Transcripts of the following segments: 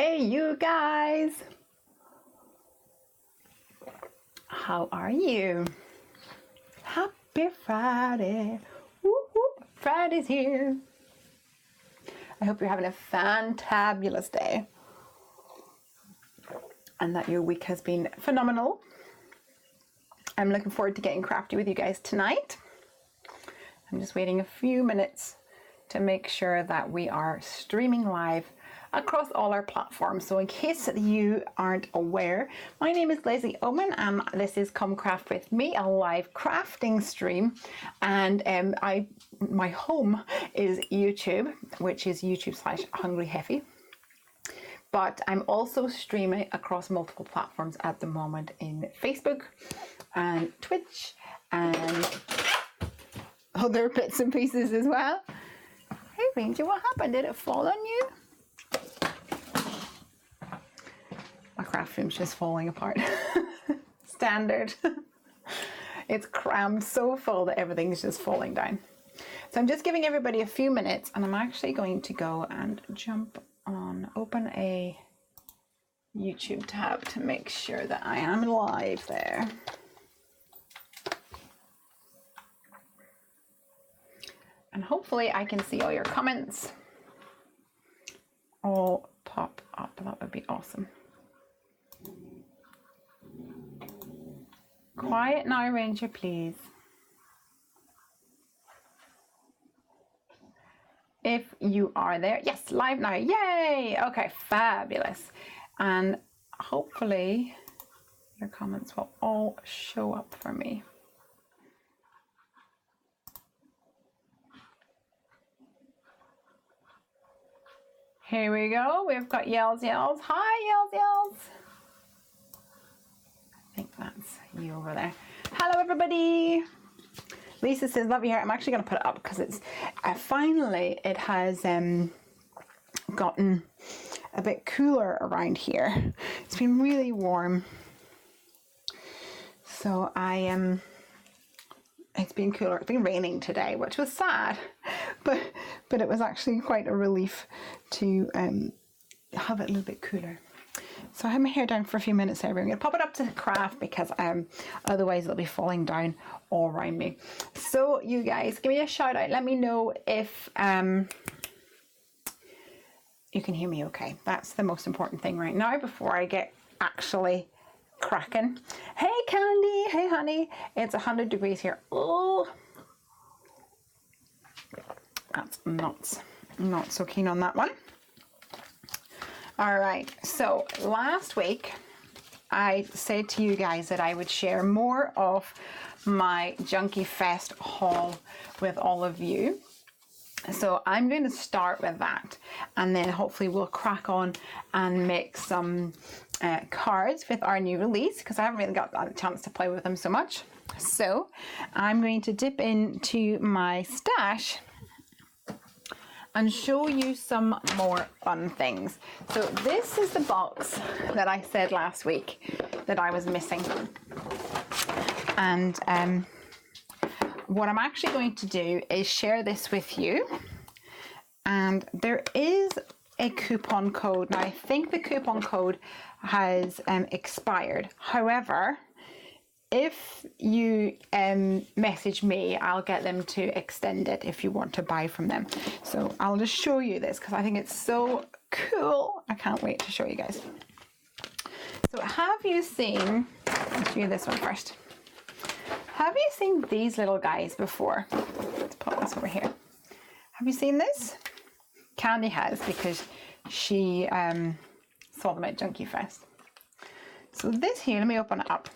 Hey you guys, how are you? Happy Friday. Whoop, whoop. Friday's here. I hope you're having a fantabulous day and that your week has been phenomenal. I'm looking forward to getting crafty with you guys tonight. I'm just waiting a few minutes to make sure that we are streaming live across all our platforms. So in case you aren't aware, my name is Lesley Oman and this is Come Craft With Me, a live crafting stream. And my home is YouTube, which is YouTube/HungryHeffy. But I'm also streaming across multiple platforms at the moment in Facebook and Twitch and other bits and pieces as well. Hey Ranger, what happened? Did it fall on you? My craft room's just falling apart. Standard. It's crammed so full that everything's just falling down. So I'm just giving everybody a few minutes and I'm actually going to go and jump on, open a YouTube tab to make sure that I am live there. And hopefully I can see all your comments all pop up. That would be awesome. Quiet now, Ranger, please. If you are there, yes, live now, yay! Okay, fabulous. And hopefully your comments will all show up for me. Here we go, we've got yells. Hi, yells. I think that's you over there. Hello, everybody. Lisa says, love you here. I'm actually going to put it up because it's finally it has gotten a bit cooler around here. It's been really warm, so it's been cooler. It's been raining today, which was sad, but it was actually quite a relief to have it a little bit cooler. So I have my hair down for a few minutes there. I'm going to pop it up to the craft because otherwise it'll be falling down all around me. So you guys, give me a shout out. Let me know if you can hear me okay. That's the most important thing right now before I get actually cracking. Hey Candy, hey honey. It's 100 degrees here. Oh, that's nuts. I'm not so keen on that one. All right, so last week I said to you guys that I would share more of my Junkie Fest haul with all of you. So I'm going to start with that and then hopefully we'll crack on and make some cards with our new release because I haven't really got a chance to play with them so much. So I'm going to dip into my stash and show you some more fun things. So this is the box that I said last week that I was missing. And what I'm actually going to do is share this with you. And there is a coupon code. Now I think the coupon code has expired. However, if you message me, I'll get them to extend it if you want to buy from them. So I'll just show you this because I think it's so cool. I can't wait to show you guys. So have you seen, let's do this one first. Have you seen these little guys before? Let's put this over here. Have you seen this? Candy has because she saw them at Junkie Fest. So this here, let me open it up.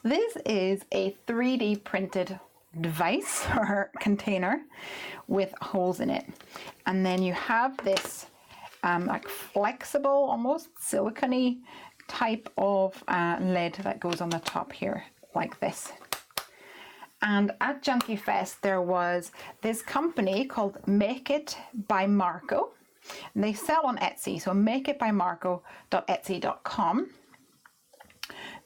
This is a 3D printed device or container with holes in it. And then you have this like flexible, almost silicone-y type of lid that goes on the top here like this. And at Junkie Fest there was this company called Make It by Marco. And they sell on Etsy, so makeitbymarco.etsy.com.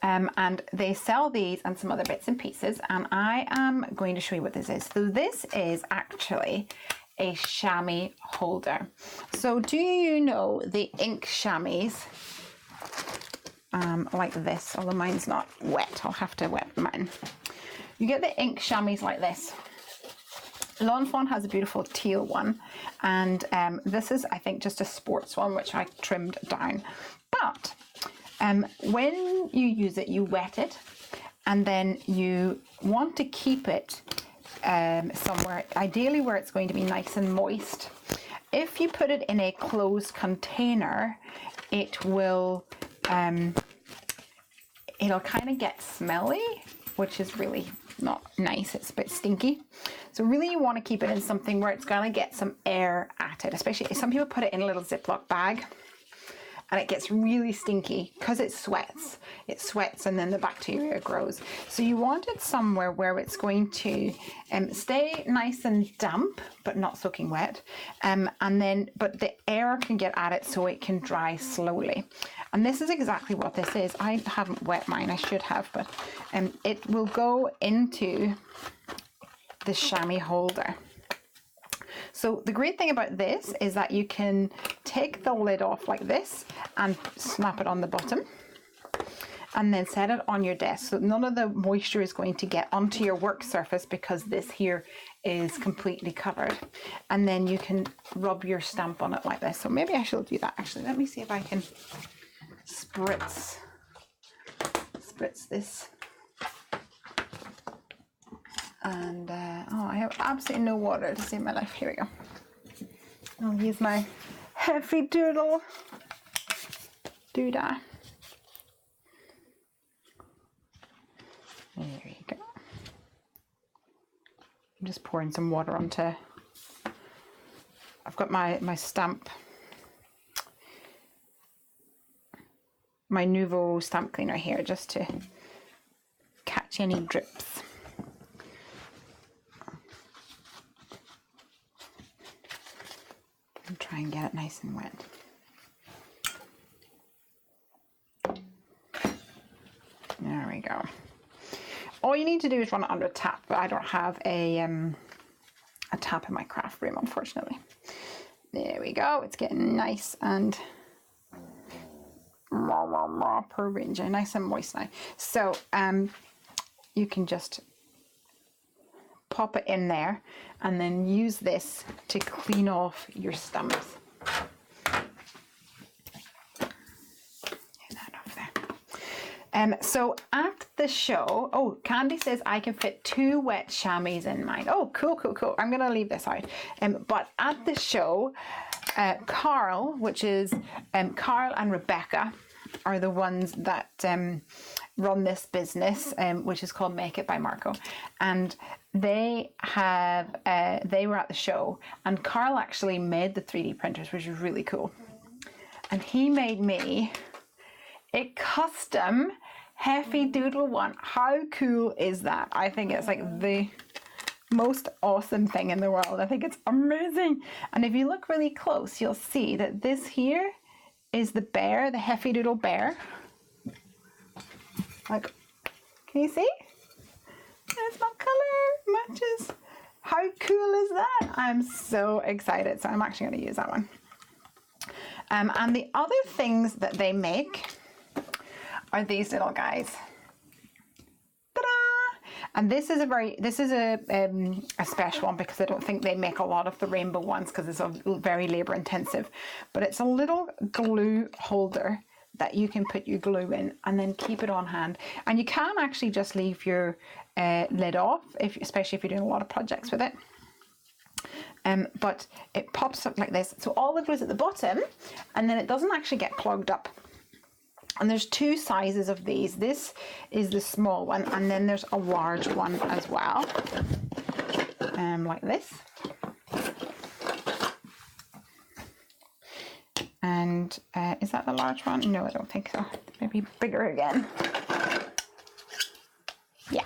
And they sell these and some other bits and pieces, and I am going to show you what this is. So this is actually a chamois holder. So do you know the ink chamois? Like this, although mine's not wet, I'll have to wet mine. You get the ink chamois like this. Lawn Fawn has a beautiful teal one, and this is, I think, just a sports one, which I trimmed down. But when you use it, you wet it, and then you want to keep it somewhere, ideally where it's going to be nice and moist. If you put it in a closed container, it will it'll kind of get smelly, which is really not nice. It's a bit stinky. So really you want to keep it in something where it's going to get some air at it, especially some people put it in a little Ziploc bag and it gets really stinky because it sweats. It sweats and then the bacteria grows. So you want it somewhere where it's going to stay nice and damp, but not soaking wet. But the air can get at it so it can dry slowly. And this is exactly what this is. I haven't wet mine, I should have, but it will go into the chamois holder. So the great thing about this is that you can take the lid off like this and snap it on the bottom and then set it on your desk. So none of the moisture is going to get onto your work surface because this here is completely covered. And then you can rub your stamp on it like this. So maybe I should do that actually. Let me see if I can spritz this. And I have absolutely no water to save my life. Here we go. I'll use my Heffy Doodle doodah. There we go. I'm just pouring some water onto. I've got my stamp, my Nouveau stamp cleaner here, just to catch any drips. And try and get it nice and wet. There we go. All you need to do is run it under a tap, but I don't have a tap in my craft room, unfortunately. There we go. It's getting nice and per range, nice and moist now. So you can just pop it in there and then use this to clean off your stamps. So at the show, oh, Candy says I can fit 2 wet chamois in mine. Oh, cool. I'm gonna leave this out. But at the show, Carl, which is Carl and Rebecca, are the ones that run this business, which is called Make It by Marco, and they were at the show, and Carl actually made the 3D printers, which is really cool, and he made me a custom Heffy Doodle one. How cool is that? I think it's like the most awesome thing in the world. I think it's amazing. And if you look really close, you'll see that this here is the bear, the Heffy Doodle bear. Like, can you see? There's my color matches. How cool is that? I'm so excited. So I'm actually going to use that one. And the other things that they make are these little guys. Ta-da! And this is a special one because I don't think they make a lot of the rainbow ones because it's very labor intensive. But it's a little glue holder that you can put your glue in and then keep it on hand. And you can actually just leave your lid off, especially if you're doing a lot of projects with it. But it pops up like this. So all the glue is at the bottom and then it doesn't actually get clogged up. And there's 2 sizes of these. This is the small one, and then there's a large one as well, like this. And is that the large one? No, I don't think so. Maybe bigger again. Yeah,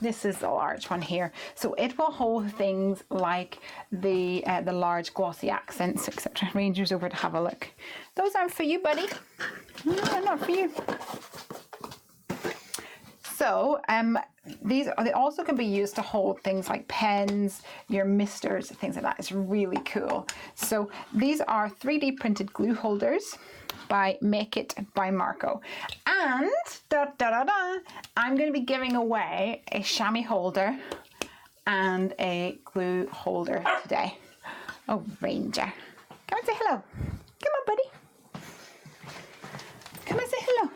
this is the large one here. So it will hold things like the large glossy accents, etc. Ranger's over to have a look. Those aren't for you, buddy. No, not for you. So they also can be used to hold things like pens, your misters, things like that. It's really cool. So these are 3D printed glue holders by Make It by Marco. And I'm going to be giving away a chamois holder and a glue holder today. Oh, Ranger. Come and say hello. Come on, buddy. Come and say hello.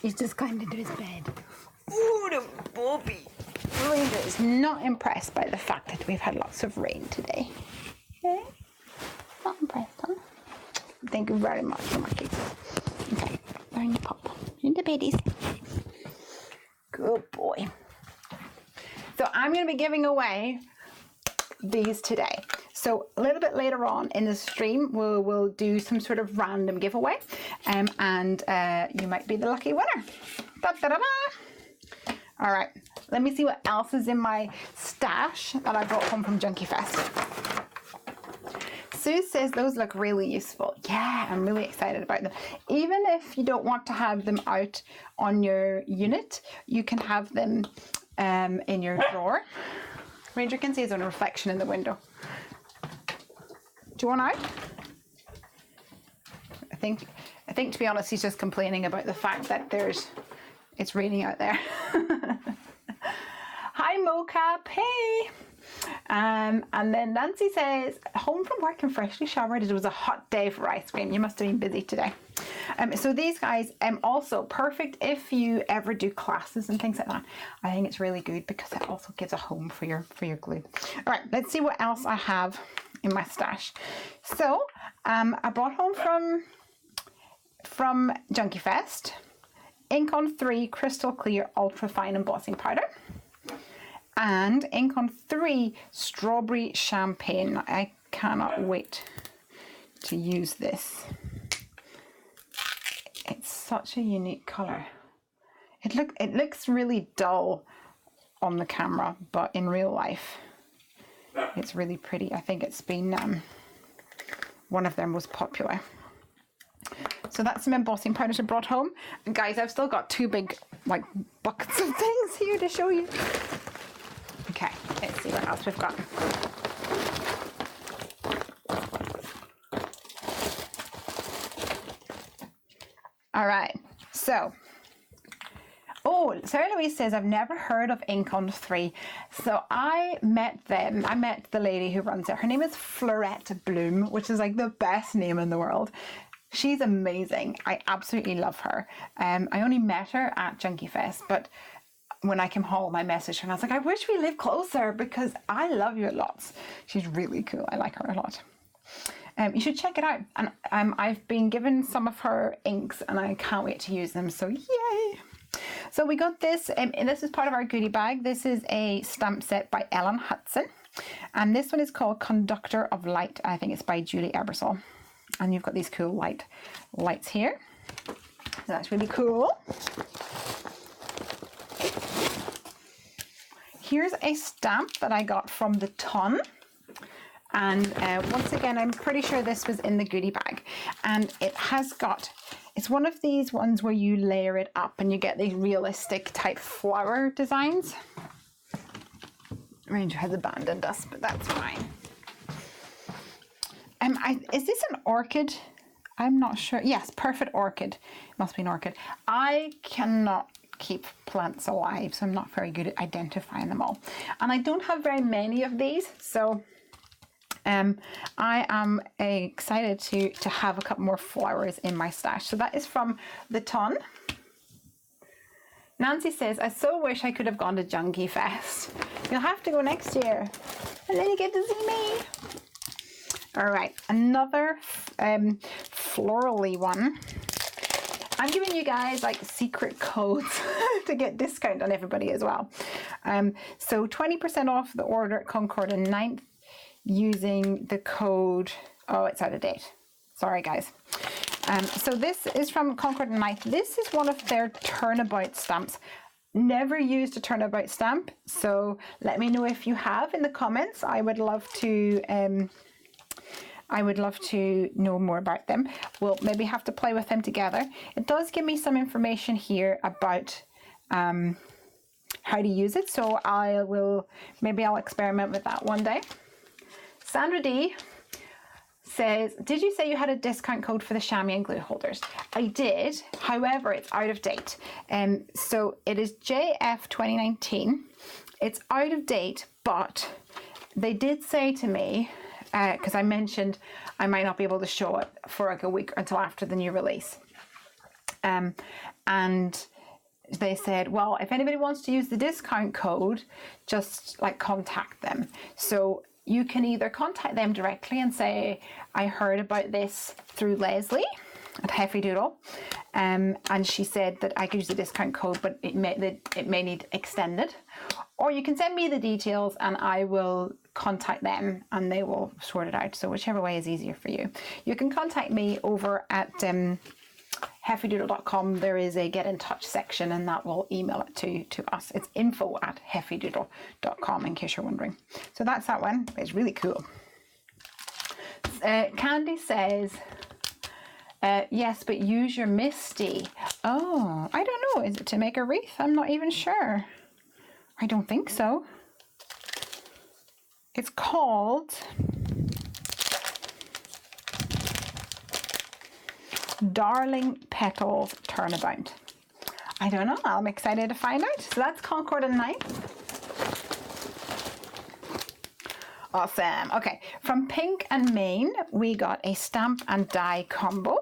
He's just climbed into his bed. Ooh, the Bobby. Ranger is not impressed by the fact that we've had lots of rain today. Okay? Not impressed, huh? Thank you very much, Marky. Okay, learn to pop into beddies. Good boy. So I'm going to be giving away these today. So a little bit later on in the stream, we'll do some sort of random giveaway, and you might be the lucky winner. Da, da, da, da. All right, let me see what else is in my stash that I brought home from Junkie Fest. Sue says those look really useful. Yeah, I'm really excited about them. Even if you don't want to have them out on your unit, you can have them in your drawer. Ranger can see his own reflection in the window. Do you want out? I think to be honest, he's just complaining about the fact that it's raining out there. Hi Mocap, hey. And then Nancy says, home from work and freshly showered. It was a hot day for ice cream. You must have been busy today. So these guys also perfect if you ever do classes and things like that. I think it's really good because it also gives a home for your glue. All right, let's see what else I have in my stash. So I brought home from Junkie Fest Ink on 3 Crystal Clear Ultra Fine Embossing Powder. And Ink on 3 Strawberry Champagne. I cannot wait to use this. It's such a unique color. It looks really dull on the camera, but in real life, it's really pretty. I think it's been one of their most popular. So that's some embossing powders I brought home. And guys, I've still got 2 big buckets of things here to show you. Okay, let's see what else we've got. All right, so, Sarah Louise says, I've never heard of Ink on 3. So I met the lady who runs it. Her name is Florette Bloom, which is like the best name in the world. She's amazing. I absolutely love her. I only met her at Junkie Fest, but when I came home, I messaged her and I was like, I wish we lived closer because I love you lots. She's really cool. I like her a lot. You should check it out. And I've been given some of her inks and I can't wait to use them. So yay. So we got this, and this is part of our goodie bag. This is a stamp set by Ellen Hudson. And this one is called Conductor of Light. I think it's by Julie Ebersole. And you've got these cool lights here. So that's really cool. Here's a stamp that I got from the Ton. And once again, I'm pretty sure this was in the goodie bag. And it has got, it's one of these ones where you layer it up and you get these realistic type flower designs. Ranger has abandoned us, but that's fine. Is this an orchid? I'm not sure. Yes, Perfect Orchid. It must be an orchid. I cannot keep plants alive, so I'm not very good at identifying them all. And I don't have very many of these, so I am excited to have a couple more flowers in my stash. So that is from the Ton. Nancy says, I so wish I could have gone to Junkie Fest. You'll have to go next year, and then you get to see me. All right, another florally one. I'm giving you guys like secret codes to get discount on everybody as well. So 20% off the order at Concord and 9th using the code. Oh, it's out of date. Sorry, guys. So this is from Concord and 9th. This is one of their turnabout stamps. Never used a turnabout stamp, so let me know if you have in the comments. I would love to know more about them. We'll maybe have to play with them together. It does give me some information here about how to use it. So maybe I'll experiment with that one day. Sandra D says, did you say you had a discount code for the chamois and glue holders? I did, however, it's out of date. So it is JF 2019. It's out of date, but they did say to me, because I mentioned I might not be able to show it for like a week until after the new release. And they said, well, if anybody wants to use the discount code, just like contact them. So you can either contact them directly and say, I heard about this through Lesley at Heffy Doodle, and she said that I could use the discount code, but it may need extended. Or you can send me the details and I will contact them and they will sort it out. So whichever way is easier for you. You can contact me over at heffydoodle.com. There is a get in touch section and that will email it to us. It's info@heffydoodle.com in case you're wondering. So that's that one. It's really cool. Candy says, yes, but use your Misty. Oh, I don't know. Is it to make a wreath? I'm not even sure. I don't think so. It's called Darling Petals Turnabout. I don't know. I'm excited to find out. So that's Concord and Knife. Awesome. Okay, from Pink and Maine, we got a stamp and die combo.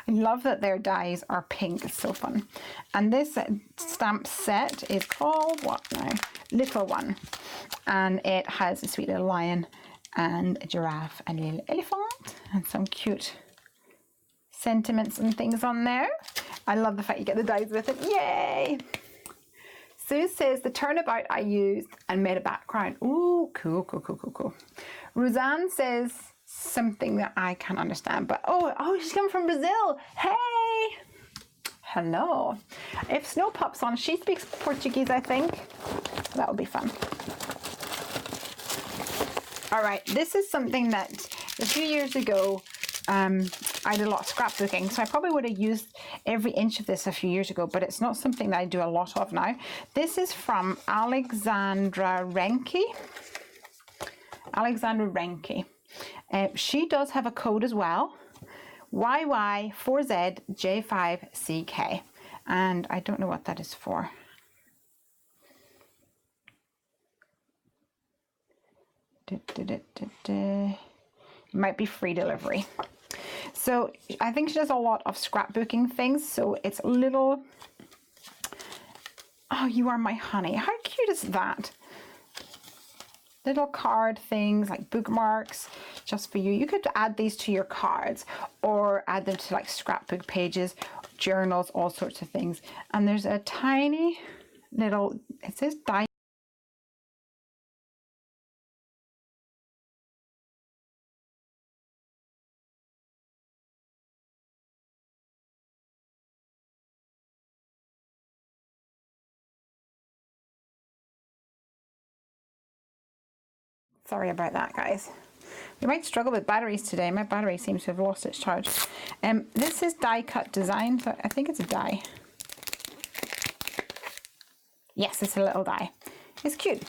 I love that their dies are pink. It's so fun. And this stamp set is called, what now? Little One. And it has a sweet little lion and a giraffe and a little elephant and some cute sentiments and things on there. I love the fact you get the dies with it. Yay! Sue says the turnabout I used and made a background. Ooh, cool, cool, cool, cool, cool. Roseanne says something that I can't understand, but oh, she's coming from Brazil. Hey! Hello. If Snow pops on, she speaks Portuguese, I think. That would be fun. All right, this is something that a few years ago, I did a lot of scrapbooking, so I probably would have used every inch of this a few years ago, but it's not something that I do a lot of now. This is from Alexandra Renke. Alexandra Renke. She does have a code as well, YY4ZJ5CK, and I don't know what that is for. It might be free delivery. So I think she does a lot of scrapbooking things, so it's little, oh, you are my honey. How cute is that? Little card things like bookmarks just for you. You could add these to your cards or add them to like scrapbook pages, journals, all sorts of things. And there's a tiny little, it says die. Sorry about that, guys. We might struggle with batteries today. My battery seems to have lost its charge. This is die cut design, so I think it's a die. Yes, it's a little die. It's cute.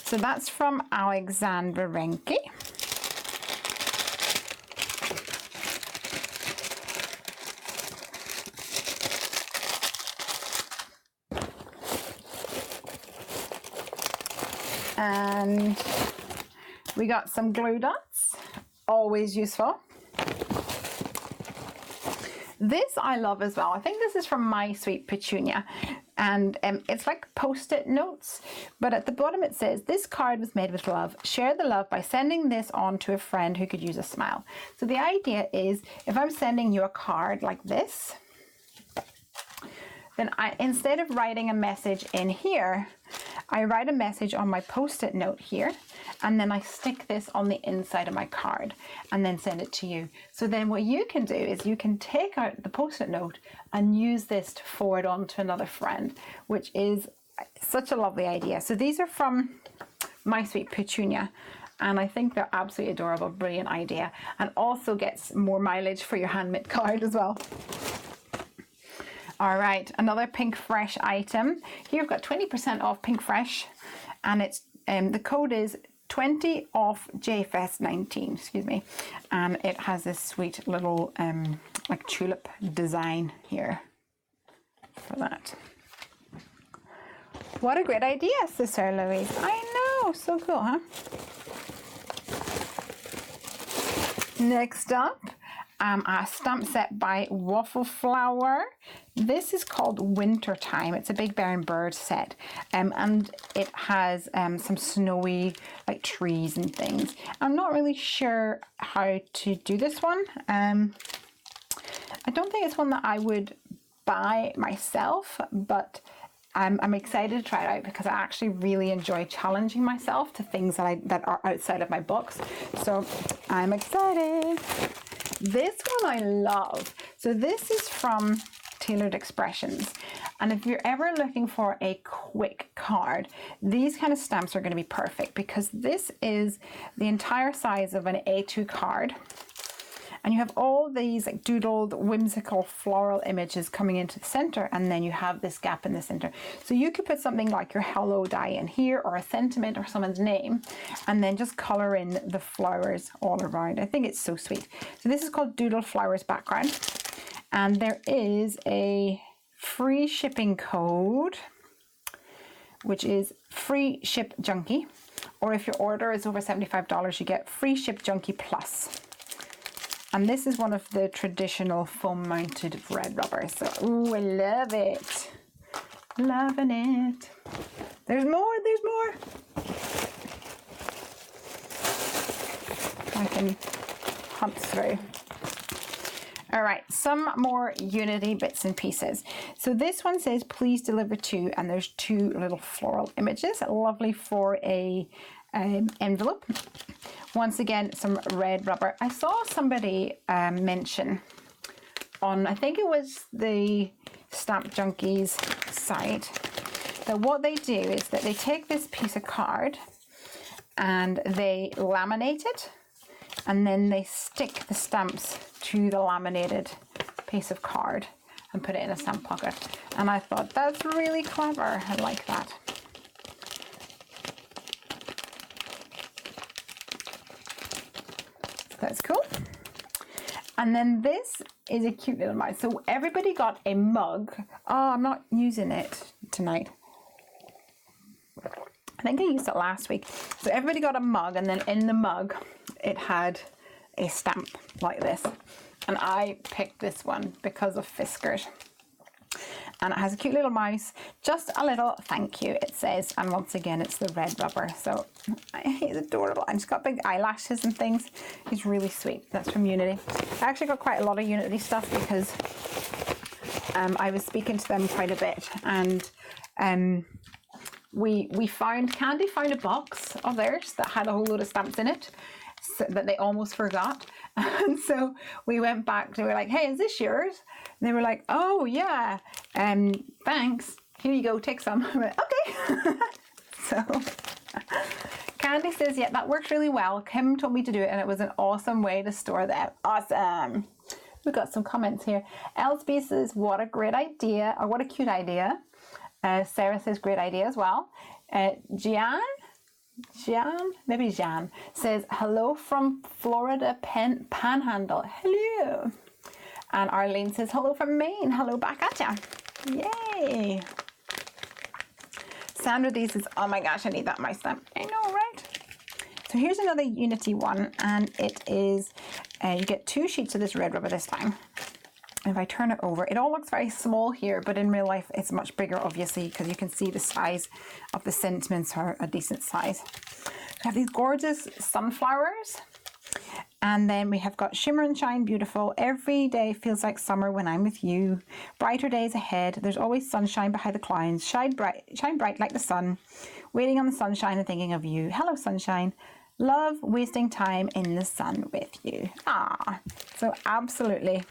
So that's from Alexandra Renke. And we got some glue dots, always useful. This I love as well. I think this is from My Sweet Petunia, and it's like post-it notes, but at the bottom it says, this card was made with love. Share the love by sending this on to a friend who could use a smile. So the idea is, if I'm sending you a card like this, then instead of writing a message in here, I write a message on my post-it note here, and then I stick this on the inside of my card and then send it to you. So then what you can do is you can take out the post-it note and use this to forward on to another friend, which is such a lovely idea. So these are from My Sweet Petunia, and I think they're absolutely adorable, brilliant idea, and also gets more mileage for your handmade card as well. All right, another Pink Fresh item. Here we've got 20% off Pink Fresh, and it's the code is 20 off JFest 19, excuse me. And it has this sweet little like tulip design here for that. What a great idea, Sister Louise. I know, so cool, huh? Next up, a stamp set by Waffle Flower. This is called Wintertime. It's a Big Bear and Bird set, and it has some snowy like trees and things. I'm not really sure how to do this one. I don't think it's one that I would buy myself, but I'm excited to try it out because I actually really enjoy challenging myself to things that are outside of my box. So I'm excited. This one I love. So this is from Tailored Expressions. And if you're ever looking for a quick card, these kind of stamps are going to be perfect because this is the entire size of an A2 card. And you have all these like doodled, whimsical floral images coming into the center, and then you have this gap in the center. So you could put something like your hello die in here, or a sentiment or someone's name, and then just color in the flowers all around. I think it's so sweet. So this is called Doodle Flowers Background, and there is a free shipping code, which is free ship junkie, or if your order is over $75, you get free ship junkie plus. And this is one of the traditional foam mounted red rubbers. So, ooh, I love it. Loving it. There's more, there's more. I can hunt through. All right, some more Unity bits and pieces. So this one says, please deliver to, and there's two little floral images. Lovely for a envelope. Once again, some red rubber. I saw somebody mention on, I think it was the Stamp Junkies site, that what they do is that they take this piece of card and they laminate it, and then they stick the stamps to the laminated piece of card and put it in a stamp pocket. And I thought, that's really clever. I like that. That's cool. And then this is a cute little mouse. So everybody got a mug. Oh, I'm not using it tonight. I think I used it last week. So everybody got a mug, and then in the mug, it had a stamp like this. And I picked this one because of Fiskars. And it has a cute little mouse, just a little thank you, it says. And once again, it's the red rubber. So he's adorable. And he's got big eyelashes and things. He's really sweet. That's from Unity. I actually got quite a lot of Unity stuff because I was speaking to them quite a bit. And Candy found a box of theirs that had a whole load of stamps in it that they almost forgot. And so we went back, they were like, hey, is this yours? And they were like, oh yeah, thanks, here you go, take some. I went, okay. So Candy says, yeah, that works really well. Kim told me to do it, and it was an awesome way to store them. Awesome. We've got some comments here. Elsby says, what a great idea, or what a cute idea. Sarah says, great idea as well. Jan says, hello from Florida Panhandle. Hello. And Arlene says, hello from Maine. Hello back at ya. Yay. Sandra D says, oh my gosh, I need that mouse stamp. I know, right? So here's another Unity one, and it is, you get 2 sheets of this red rubber this time. And if I turn it over, it all looks very small here, but in real life, it's much bigger, obviously, because you can see the size of the sentiments are a decent size. We have these gorgeous sunflowers. And then we have got Shimmer and Shine Beautiful. Every day feels like summer when I'm with you. Brighter days ahead. There's always sunshine behind the clouds. Shine bright like the sun. Waiting on the sunshine and thinking of you. Hello, sunshine. Love wasting time in the sun with you. Ah, so absolutely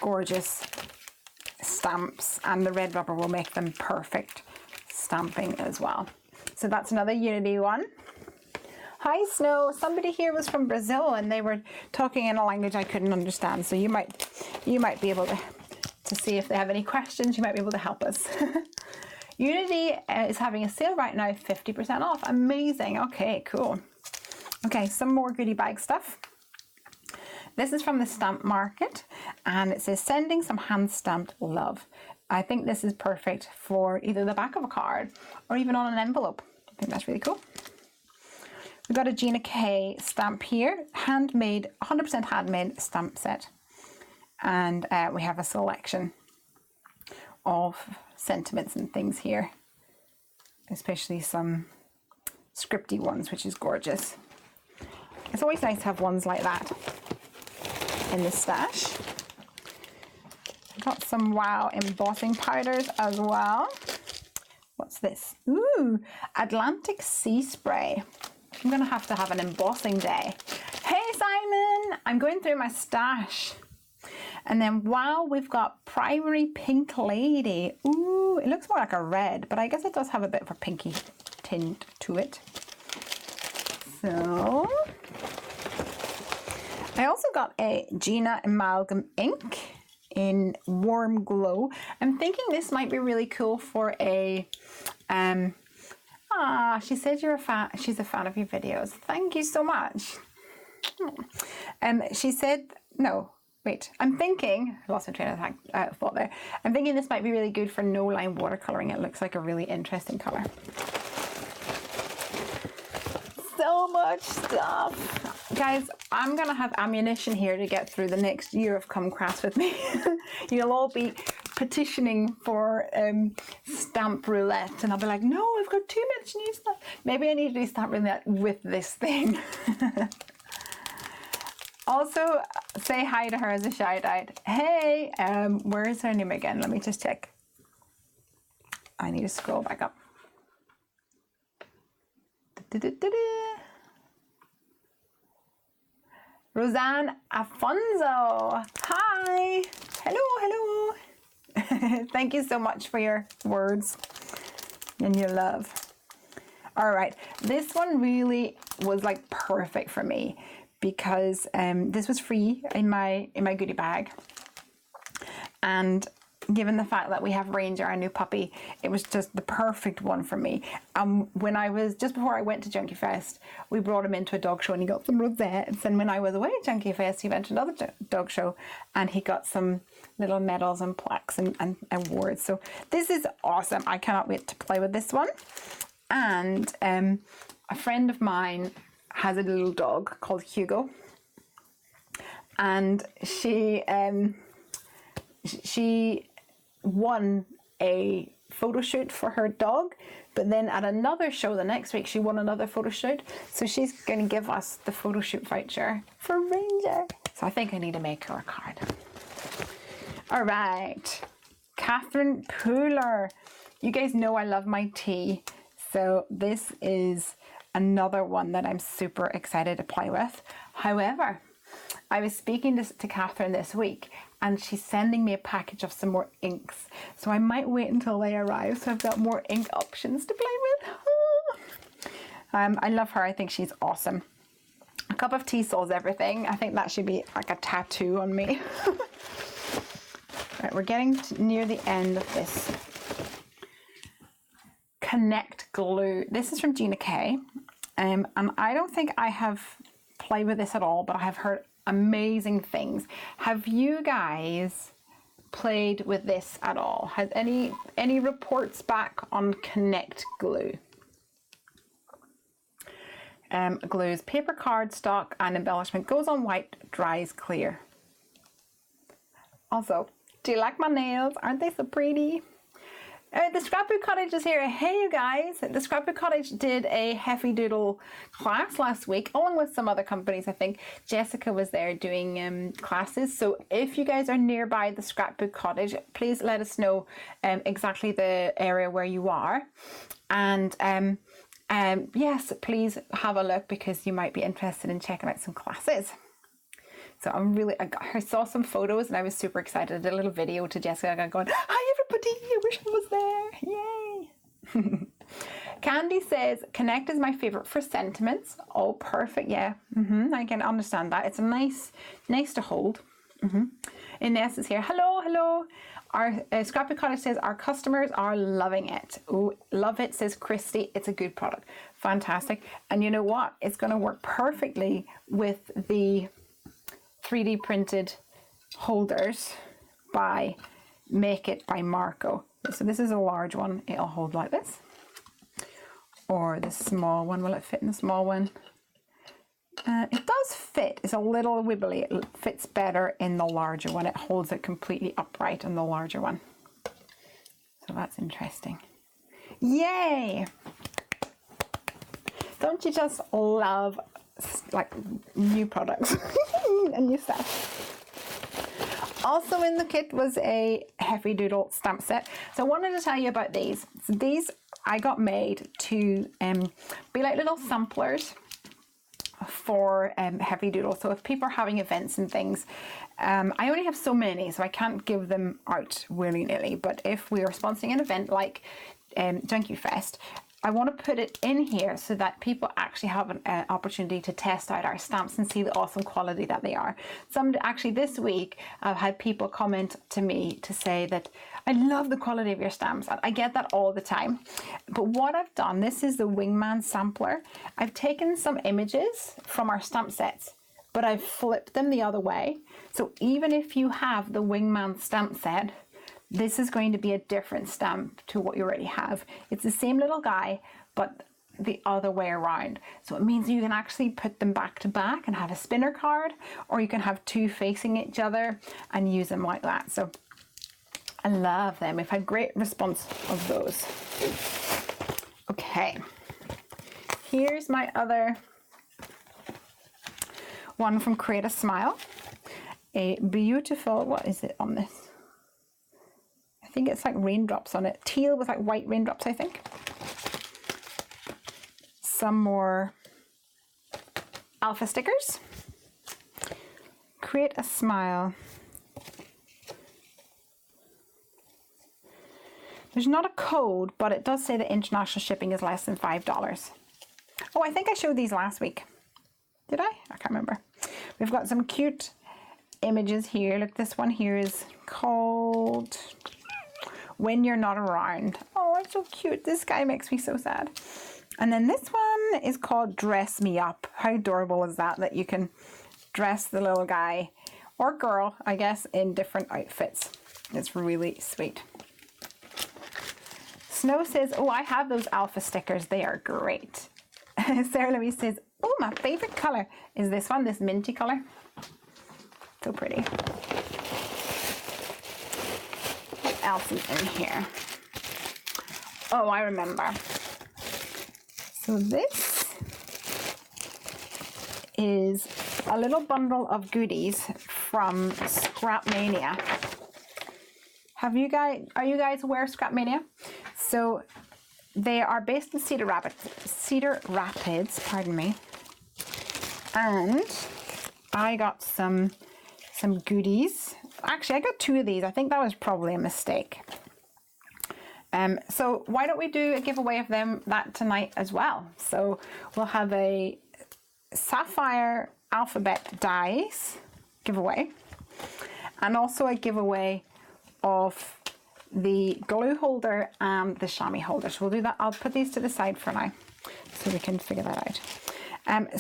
gorgeous stamps, and the red rubber will make them perfect stamping as well. So that's another Unity one. Hi Snow, somebody here was from Brazil and they were talking in a language I couldn't understand, so you might be able to see if they have any questions. You might be able to help us. Unity is having a sale right now, 50% off. Amazing. Okay, cool. Okay, some more goodie bag stuff. This is from the Stamp Market, and it says sending some hand stamped love. I think this is perfect for either the back of a card or even on an envelope. I think that's really cool. We've got a Gina K stamp here, handmade, 100% handmade stamp set. And we have a selection of sentiments and things here, especially some scripty ones, which is gorgeous. It's always nice to have ones like that in the stash. Got some wow embossing powders as well. What's this? Ooh, Atlantic Sea Spray. I'm gonna have to have an embossing day. Hey Simon, I'm going through my stash. And then wow, we've got Primary Pink Lady. Ooh, it looks more like a red, but I guess it does have a bit of a pinky tint to it. So I also got a Gina Amalgam ink in Warm Glow. I'm thinking this might be really cool for a she said you're a fan, she's a fan of your videos. Thank you so much. She said, no, wait, I'm thinking, I lost my train of thought there. I'm thinking this might be really good for no line watercoloring. It looks like a really interesting color. So much stuff. Guys, I'm gonna have ammunition here to get through the next year of Come Crafts with me. You'll all be petitioning for stamp roulette, and I'll be like, no, I've got too much new stuff. Maybe I need to do stamp roulette with this thing. Also, say hi to her as a shout out. Hey, where is her name again? Let me just check. I need to scroll back up. Roseanne Afonso. Hi. Hello, hello. Thank you so much for your words and your love. All right, this one really was like perfect for me because this was free in my goodie bag, and given the fact that we have Ranger, our new puppy, it was just the perfect one for me. When I was, just before I went to Junkie Fest, we brought him into a dog show and he got some rosettes. And when I was away at Junkie Fest, he went to another dog show and he got some little medals and plaques and awards. So this is awesome. I cannot wait to play with this one. And a friend of mine has a little dog called Hugo. And she won a photo shoot for her dog, but then at another show the next week she won another photo shoot, so she's going to give us the photo shoot voucher for Ranger. So I think I need to make her a card. All right, Catherine Pooler, you guys know I love my tea, so this is another one that I'm super excited to play with. However, I was speaking to Catherine this week and she's sending me a package of some more inks. So I might wait until they arrive so I've got more ink options to play with. I love her. I think she's awesome. A cup of tea solves everything. I think that should be like a tattoo on me. Right, we're getting near the end of this. Connect glue. This is from Gina K. And I don't think I have played with this at all, but I have heard amazing things. Have you guys played with this at all? Has any reports back on Connect glue? Glues paper, cardstock and embellishment, goes on white, dries clear. Also, do you like my nails? Aren't they so pretty? The Scrapbook Cottage is here. Hey you guys, the Scrapbook Cottage did a Heffy Doodle class last week along with some other companies. I think Jessica was there doing classes. So if you guys are nearby the Scrapbook Cottage, please let us know exactly the area where you are, and yes, please have a look because you might be interested in checking out some classes. So I saw some photos and I was super excited. I did a little video to Jessica going, hi everybody, I wish I was there, yay. Candy says, Connect is my favorite for sentiments. Oh, perfect, yeah, I can understand that. It's a nice to hold. Ines is here, hello. Our Scrappy Cottage says our customers are loving it. Oh, love it, says Christy. It's a good product. Fantastic. And you know what? It's going to work perfectly with the 3D printed holders by Make It by Marco. So this is a large one. It'll hold like this. Or the small one. Will it fit in the small one? It does fit. It's a little wibbly. It fits better in the larger one. It holds it completely upright in the larger one. So that's interesting. Yay! Don't you just love like new products and new stuff? Also in the kit was a Heffy Doodle stamp set. So I wanted to tell you about these. So these I got made to be like little samplers for Heffy Doodle. So if people are having events and things, I only have so many, so I can't give them out willy-nilly. But if we are sponsoring an event like Junkie Fest, I want to put it in here so that people actually have an opportunity to test out our stamps and see the awesome quality that they are. Actually this week I've had people comment to me to say that I love the quality of your stamps. I get that all the time. But what I've done, this is the Wingman sampler. I've taken some images from our stamp sets, but I've flipped them the other way. So even if you have the Wingman stamp set, this is going to be a different stamp to what you already have. It's the same little guy, but the other way around. So it means you can actually put them back to back and have a spinner card, or you can have two facing each other and use them like that. So I love them. We've had great response of those. Okay, here's my other one from Create a Smile. A beautiful, what is it on this? I think it's like raindrops on it. Teal with like white raindrops, I think. Some more alpha stickers. Create a Smile. There's not a code, but it does say that international shipping is less than $5. Oh, I think I showed these last week. Did I? I can't remember. We've got some cute images here. Look, this one here is called When You're Not Around. Oh, it's so cute. This guy makes me so sad. And then this one is called Dress Me Up. How adorable is that, that you can dress the little guy or girl, I guess, in different outfits. It's really sweet. Snow says, oh, I have those alpha stickers. They are great. Sarah Louise says, oh, my favorite color is this one, this minty color. So pretty. What else is in here? Oh, I remember. So this is a little bundle of goodies from Scrapmania. Are you guys aware of Scrapmania? So they are based in Cedar Rapids, pardon me. And I got some goodies. Actually, I got two of these. I think that was probably a mistake. So why don't we do a giveaway of that tonight as well? So we'll have a sapphire alphabet dies giveaway, and also a giveaway of the glue holder and the chamois holder. So we'll do that. I'll put these to the side for now so we can figure that out.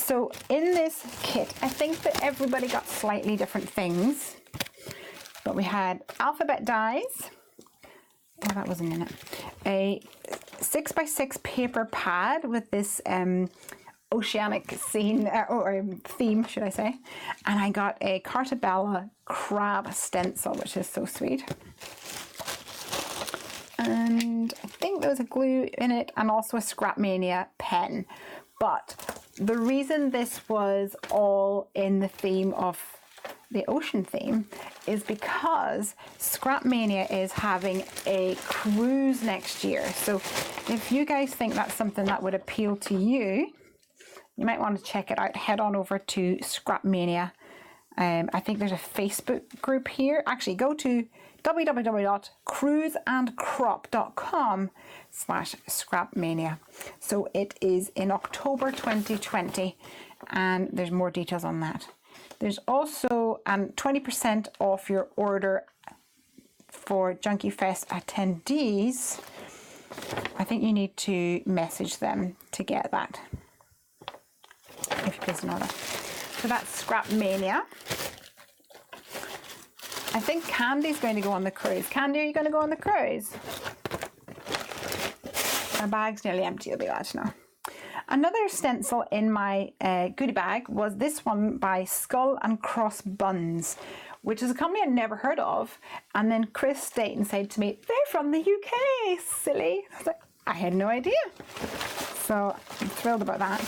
So in this kit, I think that everybody got slightly different things, but we had alphabet dies. Oh, that wasn't in it. A 6x6 paper pad with this oceanic scene, or theme, should I say. And I got a Cartabella crab stencil, which is so sweet. And I think there was a glue in it, and also a Scrapmania pen. But the reason this was all in the theme of the ocean theme is because Scrapmania is having a cruise next year. So if you guys think that's something that would appeal to you, you might want to check it out. Head on over to Scrapmania. I think there's a Facebook group here. Actually, go to www.cruiseandcrop.com/Scrapmania. So it is in October 2020, and there's more details on that. There's also 20% off your order for Junkie Fest attendees, I think you need to message them to get that, if you place an order. So that's Scrap Mania. I think Candy's going to go on the cruise. Candy, are you going to go on the cruise? My bag's nearly empty, you'll be glad to know. Another stencil in my goodie bag was this one by Skull and Cross Buns, which is a company I'd never heard of. And then Chris Staten said to me, they're from the UK, silly. I was like, I had no idea. So I'm thrilled about that.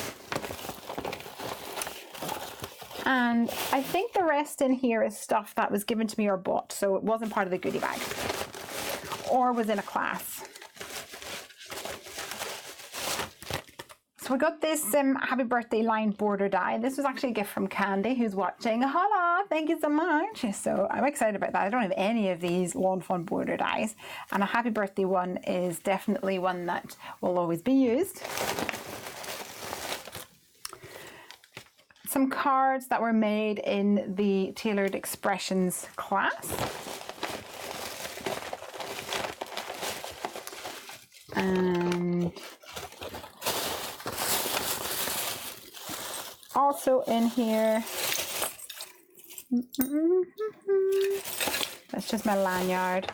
And I think the rest in here is stuff that was given to me or bought, so it wasn't part of the goodie bag or was in a class. So we got this happy birthday line border die. This was actually a gift from Candy, who's watching. Holla, thank you so much. So I'm excited about that. I don't have any of these Lawn Fawn border dies, and a happy birthday one is definitely one that will always be used. Some cards that were made in the Tailored Expressions class. And also in here, that's just my lanyard.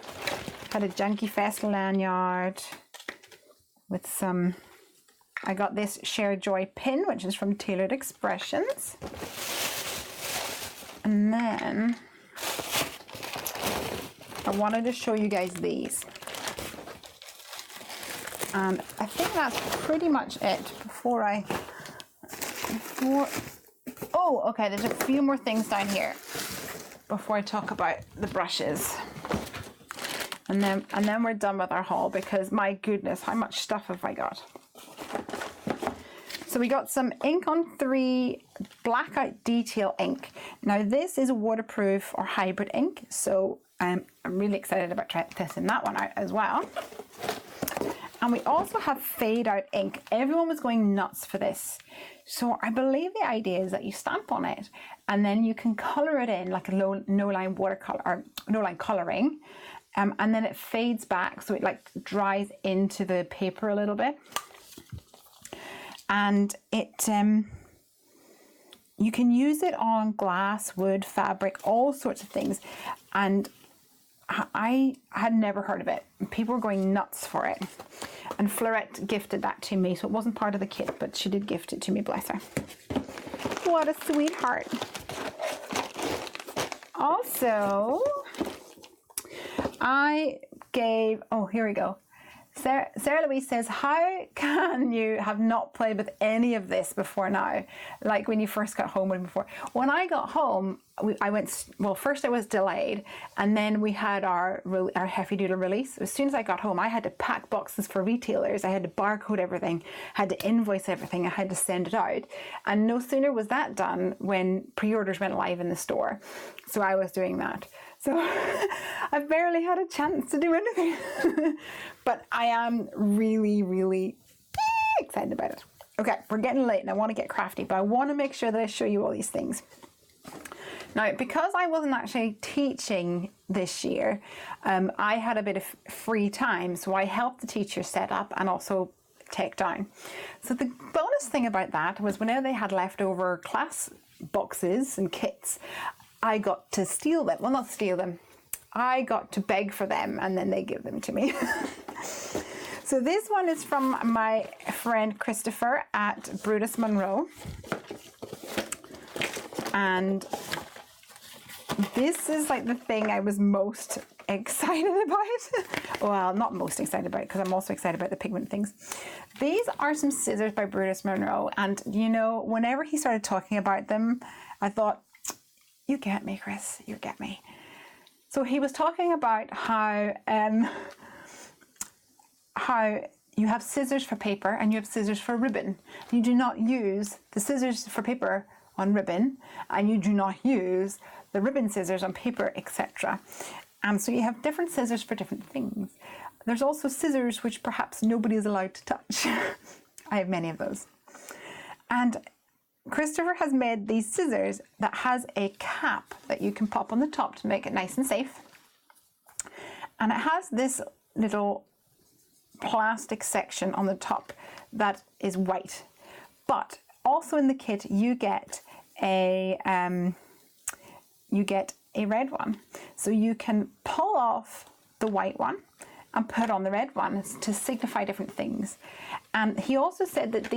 Had a Junkie Fest lanyard with some, I got this Share Joy pin, which is from Tailored Expressions. And then I wanted to show you guys these. And I think that's pretty much it oh, okay, there's a few more things down here before I talk about the brushes. And then we're done with our haul, because my goodness, how much stuff have I got? So we got some ink on 3 blackout detail ink. Now this is a waterproof or hybrid ink, so I'm really excited about testing that one out as well. And we also have fade out ink. Everyone was going nuts for this. So I believe the idea is that you stamp on it and then you can color it in like a no-line watercolor or no-line coloring. And then it fades back, so it like dries into the paper a little bit. And it you can use it on glass, wood, fabric, all sorts of things. And I had never heard of it. People were going nuts for it. And Florette gifted that to me, so it wasn't part of the kit, but she did gift it to me, bless her. What a sweetheart. Also, I gave, oh, here we go. Sarah Louise says, how can you have not played with any of this before now? Like when you first got home or before. When I got home, I went, well, first I was delayed, and then we had our Heffy Doodle release. As soon as I got home, I had to pack boxes for retailers. I had to barcode everything, had to invoice everything. I had to send it out. And no sooner was that done when pre-orders went live in the store. So I was doing that. So I barely had a chance to do anything. But I am really, really excited about it. Okay, we're getting late and I want to get crafty, but I want to make sure that I show you all these things. Now, because I wasn't actually teaching this year, I had a bit of free time, so I helped the teachers set up and also take down. So the bonus thing about that was whenever they had leftover class boxes and kits, I got to steal them. Well, not steal them. I got to beg for them and then they give them to me. So this one is from my friend Christopher at Brutus Monroe. And this is like the thing I was most excited about. Well, not most excited about it, because I'm also excited about the pigment things. These are some scissors by Brutus Monroe. And you know, whenever he started talking about them, I thought, you get me, Chris, you get me. So he was talking about how you have scissors for paper and you have scissors for ribbon. You do not use the scissors for paper on ribbon, and you do not use the ribbon scissors on paper, etc. So you have different scissors for different things. There's also scissors which perhaps nobody is allowed to touch. I have many of those. And Christopher has made these scissors that has a cap that you can pop on the top to make it nice and safe. And it has this little plastic section on the top that is white. But also in the kit you get a red one. So you can pull off the white one and put on the red one to signify different things. And he also said that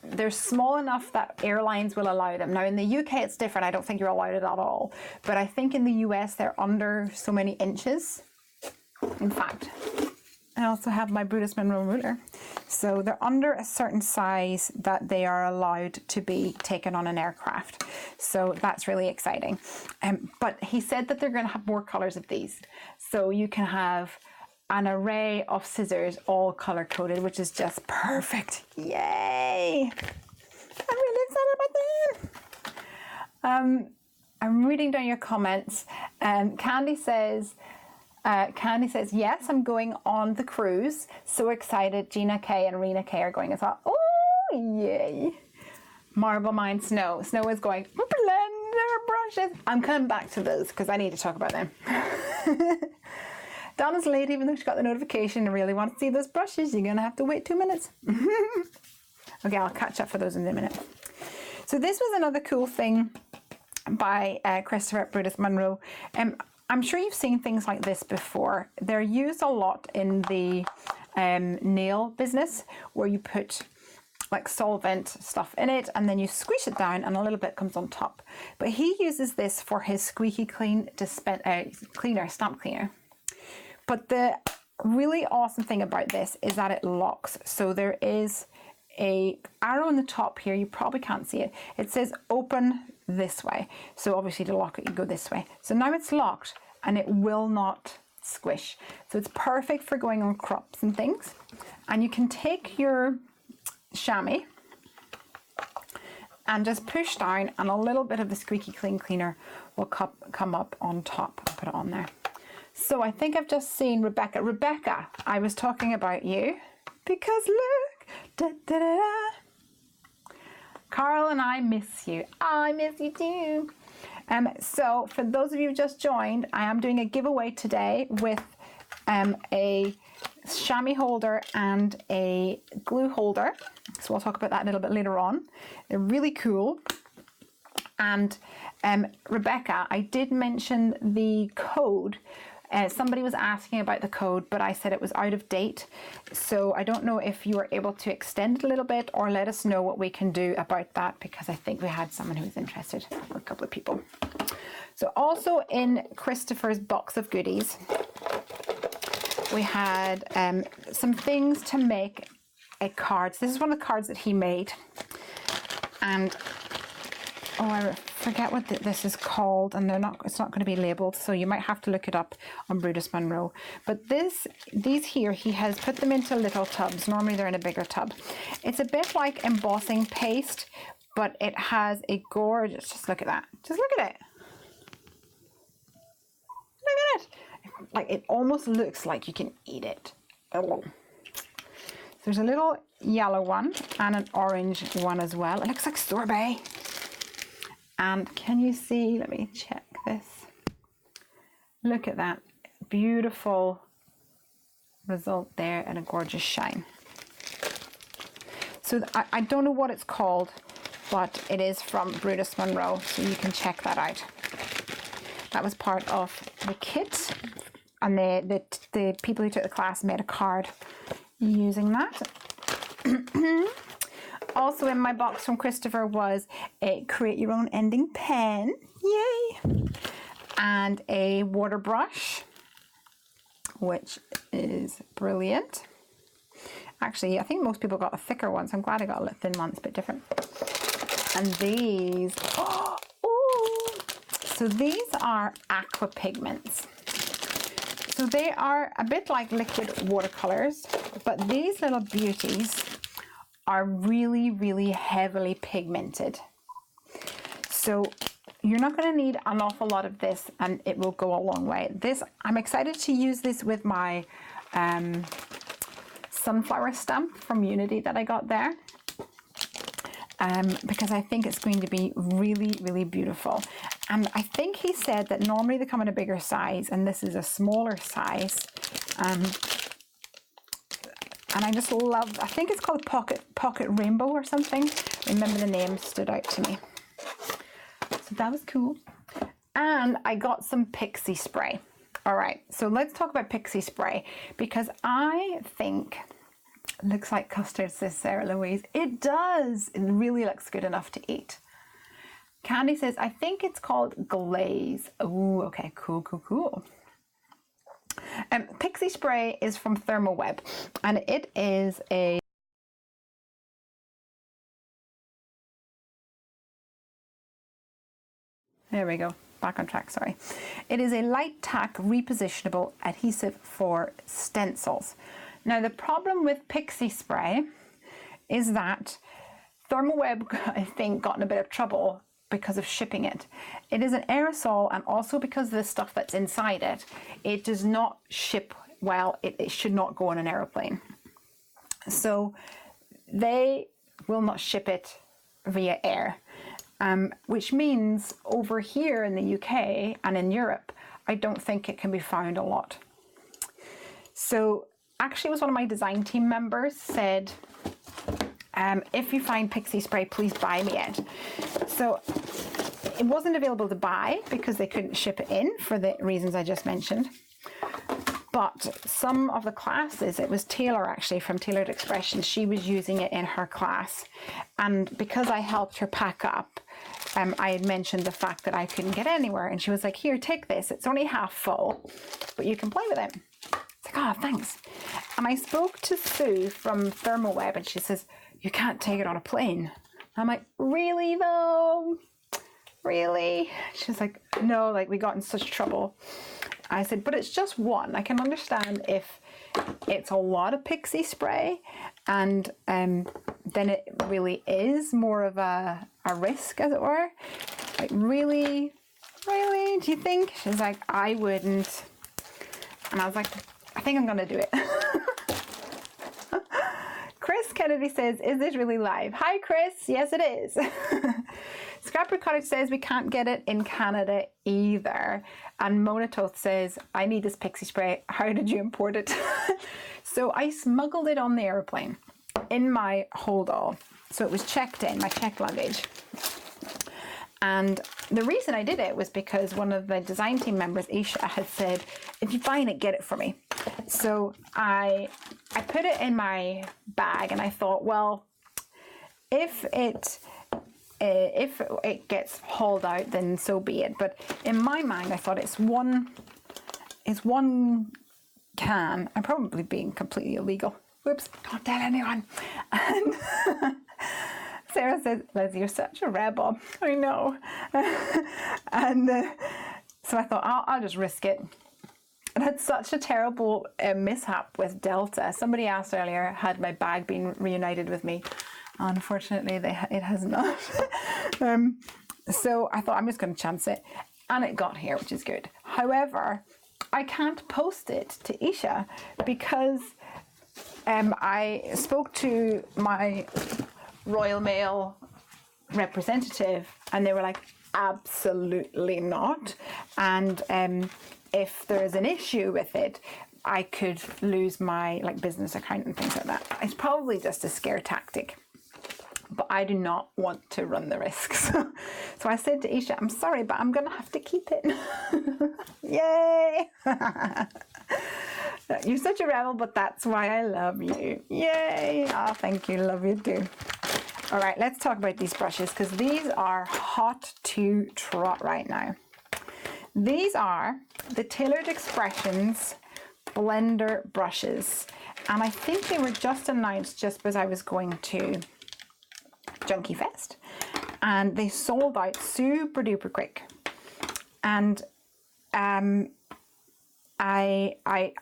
they're small enough that airlines will allow them. Now in the UK it's different, I don't think you're allowed it at all. But I think in the US they're under so many inches. In fact, I also have my Brutus Monroe ruler. So they're under a certain size that they are allowed to be taken on an aircraft. So that's really exciting. But he said that they're going to have more colors of these. So you can have an array of scissors all color coded, which is just perfect. Yay! I'm really excited about that. I'm reading down your comments. Candy says, yes, I'm going on the cruise. So excited. Gina K and Rena K are going as well. Oh, yay. Marble Mine Snow. Snow is going, blender brushes. I'm coming back to those because I need to talk about them. Donna's late, even though she got the notification and really wants to see those brushes. You're going to have to wait 2 minutes. Okay, I'll catch up for those in a minute. So this was another cool thing by Christopher at Brutus Monroe. I'm sure you've seen things like this before. They're used a lot in the nail business where you put like solvent stuff in it and then you squish it down and a little bit comes on top. But he uses this for his squeaky clean stamp cleaner. But the really awesome thing about this is that it locks. So there is a arrow on the top here. You probably can't see it. It says open this way. So obviously to lock it, you go this way. So now it's locked and it will not squish. So it's perfect for going on crops and things. And you can take your chamois and just push down and a little bit of the squeaky clean cleaner will come up on top and put it on there. So I think I've just seen Rebecca. Rebecca, I was talking about you because look, da, da, da, da. Carl and I miss you. I miss you too. So for those of you who just joined, I am doing a giveaway today with a chamois holder and a glue holder. So we'll talk about that a little bit later on. They're really cool. And Rebecca, I did mention the code. Somebody was asking about the code, but I said it was out of date. So I don't know if you were able to extend it a little bit or let us know what we can do about that, because I think we had someone who was interested, or a couple of people. So also in Christopher's box of goodies, we had some things to make a card. So this is one of the cards that he made. And oh, I forget what this is called, and it's not going to be labeled, so you might have to look it up on Brutus Monroe. But these here, he has put them into little tubs. Normally they're in a bigger tub. It's a bit like embossing paste, but it has a gorgeous, just look at that. Just look at it. Look at it. Like, it almost looks like you can eat it. Oh. There's a little yellow one and an orange one as well. It looks like sorbet. And can you see, let me check this. Look at that beautiful result there and a gorgeous shine. So I don't know what it's called, but it is from Brutus Monroe, so you can check that out. That was part of the kit, and the people who took the class made a card using that. Also in my box from Christopher was a create your own ending pen, yay, and a water brush, which is brilliant. Actually, I think most people got a thicker one, so I'm glad I got a thin one. It's a bit different. And these, oh, so these are aqua pigments. So they are a bit like liquid watercolors, but these little beauties are really, really heavily pigmented. So you're not going to need an awful lot of this, and it will go a long way. I'm excited to use this with my sunflower stamp from Unity that I got there, because I think it's going to be really, really beautiful. And I think he said that normally they come in a bigger size, and this is a smaller size. And I just love, I think it's called Pocket Rainbow or something. Remember the name stood out to me. So that was cool. And I got some pixie spray. All right, so let's talk about pixie spray, because I think it looks like custard, says Sarah Louise. It does. It really looks good enough to eat. Candy says, I think it's called glaze. Oh, okay, cool, cool, cool. Pixie spray is from Thermoweb, and it is a there we go, back on track, sorry. It is a light tack repositionable adhesive for stencils. Now the problem with pixie spray is that Thermoweb, I think, got in a bit of trouble because of shipping it. It is an aerosol, and also because of the stuff that's inside it, it does not ship well. It should not go on an aeroplane. So they will not ship it via air, which means over here in the UK and in Europe, I don't think it can be found a lot. So actually, it was one of my design team members said, if you find pixie spray, please buy me it. So it wasn't available to buy because they couldn't ship it in for the reasons I just mentioned. But some of the classes, it was Taylor actually from Tailored Expressions, she was using it in her class. And because I helped her pack up, I had mentioned the fact that I couldn't get anywhere. And she was like, here, take this. It's only half full, but you can play with it. It's like, oh, thanks. And I spoke to Sue from Thermoweb, and she says, you can't take it on a plane. I'm like, really though? Really? She's like, no, like we got in such trouble. I said, but it's just one. I can understand if it's a lot of pixie spray, and then it really is more of a risk, as it were. Like, really? Really? Do you think? She's like, I wouldn't. And I was like, I think I'm gonna do it. Chris Kennedy says, is this really live? Hi, Chris. Yes, it is. Scrapper Cottage says we can't get it in Canada either. And Monatoth says, I need this pixie spray. How did you import it? So I smuggled it on the airplane in my hold all. So it was checked in, my checked luggage. And the reason I did it was because one of the design team members, Isha, had said, if you find it, get it for me. So I put it in my bag, and I thought, well, if it gets hauled out, then so be it. But in my mind, I thought it's one can. I'm probably being completely illegal. Whoops, don't tell anyone. And Sarah says, Leslie, you're such a rebel. I know. And so I thought, I'll just risk it. I had such a terrible mishap with Delta. Somebody asked earlier, had my bag been reunited with me? Unfortunately, it has not. So I thought, I'm just going to chance it. And it got here, which is good. However, I can't post it to Isha because I spoke to my Royal Mail representative, and they were like, absolutely not. And if there's an issue with it, I could lose my business account and things like that. It's probably just a scare tactic, but I do not want to run the risks. So I said to Isha, I'm sorry, but I'm gonna have to keep it. Yay! You're such a rebel, but that's why I love you. Yay! Oh, thank you, love you too. All right, let's talk about these brushes, because these are hot to trot right now. These are the Tailored Expressions blender brushes, and I think they were just announced just as I was going to Junkie Fest, and they sold out super duper quick. And I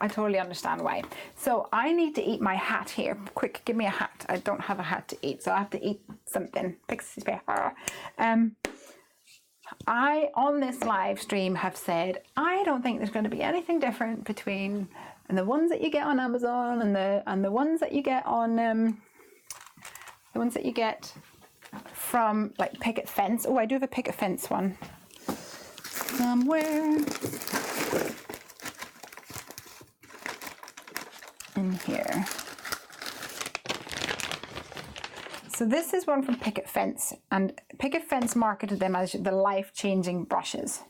totally understand why. So I need to eat my hat here. Quick, give me a hat. I don't have a hat to eat, so I have to eat something. Pixie spray. I, on this live stream, have said I don't think there's going to be anything different between the ones that you get on Amazon and the ones that you get on the ones that you get from like Picket Fence. Oh, I do have a Picket Fence one. somewhere in here. So this is one from Picket Fence, and Picket Fence marketed them as the life-changing brushes.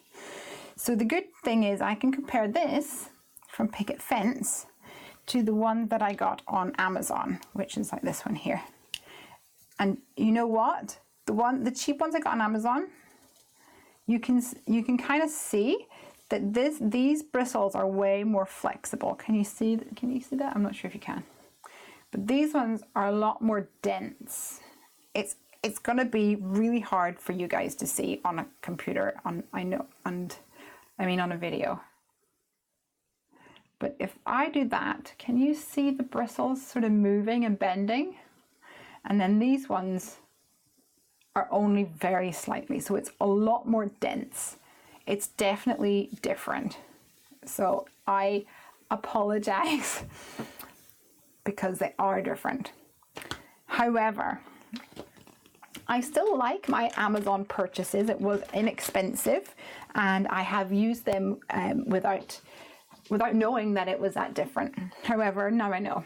So the good thing is I can compare this from Picket Fence to the one that I got on Amazon, which is like this one here. And you know what? The cheap ones I got on Amazon, you can kind of see that these bristles are way more flexible. Can you see that? I'm not sure if you can. But these ones are a lot more dense. It's going to be really hard for you guys to see on a computer, on a video. But if I do that, can you see the bristles sort of moving and bending? And then these ones are only very slightly, so it's a lot more dense. It's definitely different. So I apologize because they are different. However, I still like my Amazon purchases. It was inexpensive and I have used them without knowing that it was that different. However, now I know.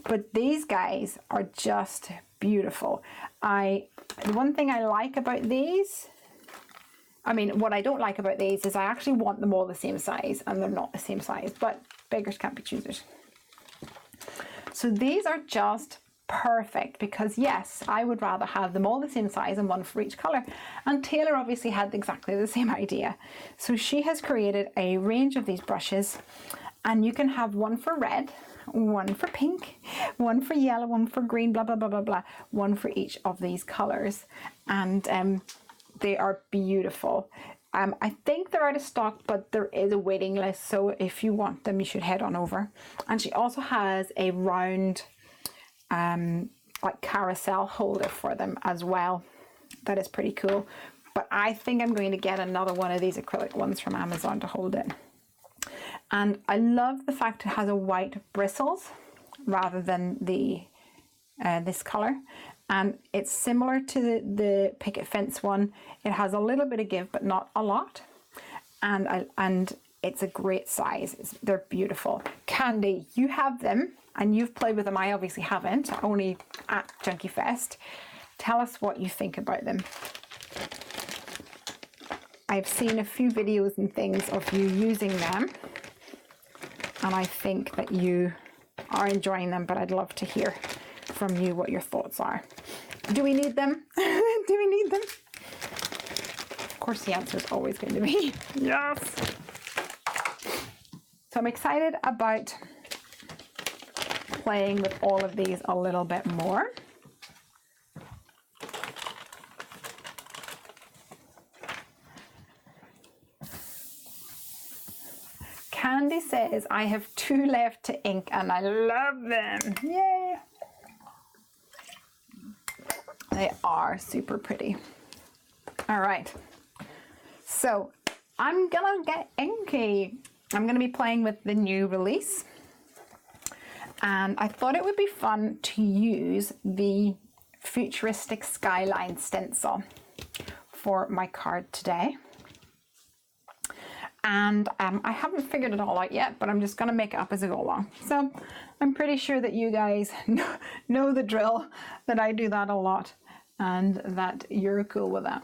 But these guys are just beautiful. The one thing I like about these, what I don't like about these is I actually want them all the same size, and they're not the same size, but beggars can't be choosers. So these are just perfect because yes, I would rather have them all the same size and one for each color. And Taylor obviously had exactly the same idea. So she has created a range of these brushes, and you can have one for red, one for pink, one for yellow, one for green, blah, blah, blah, blah, blah, one for each of these colors. And they are beautiful. I think they're out of stock, but there is a waiting list. So if you want them, you should head on over. And she also has a round like carousel holder for them as well. That is pretty cool. But I think I'm going to get another one of these acrylic ones from Amazon to hold it. And I love the fact it has a white bristles rather than the this color. And it's similar to the Picket Fence one. It has a little bit of give, but not a lot. And it's a great size. They're beautiful. Candy, you have them and you've played with them. I obviously haven't, only at Junkie Fest. Tell us what you think about them. I've seen a few videos and things of you using them, and I think that you are enjoying them, but I'd love to hear from you what your thoughts are. Do we need them? Do we need them? Of course, the answer is always going to be yes. So I'm excited about playing with all of these a little bit more. Candy says, I have 2 left to ink and I love them. Yay! They are super pretty. All right. So I'm gonna get inky. I'm gonna be playing with the new release. And I thought it would be fun to use the futuristic skyline stencil for my card today. And I haven't figured it all out yet, but I'm just going to make it up as I go along. So I'm pretty sure that you guys know the drill, that I do that a lot, and that you're cool with that.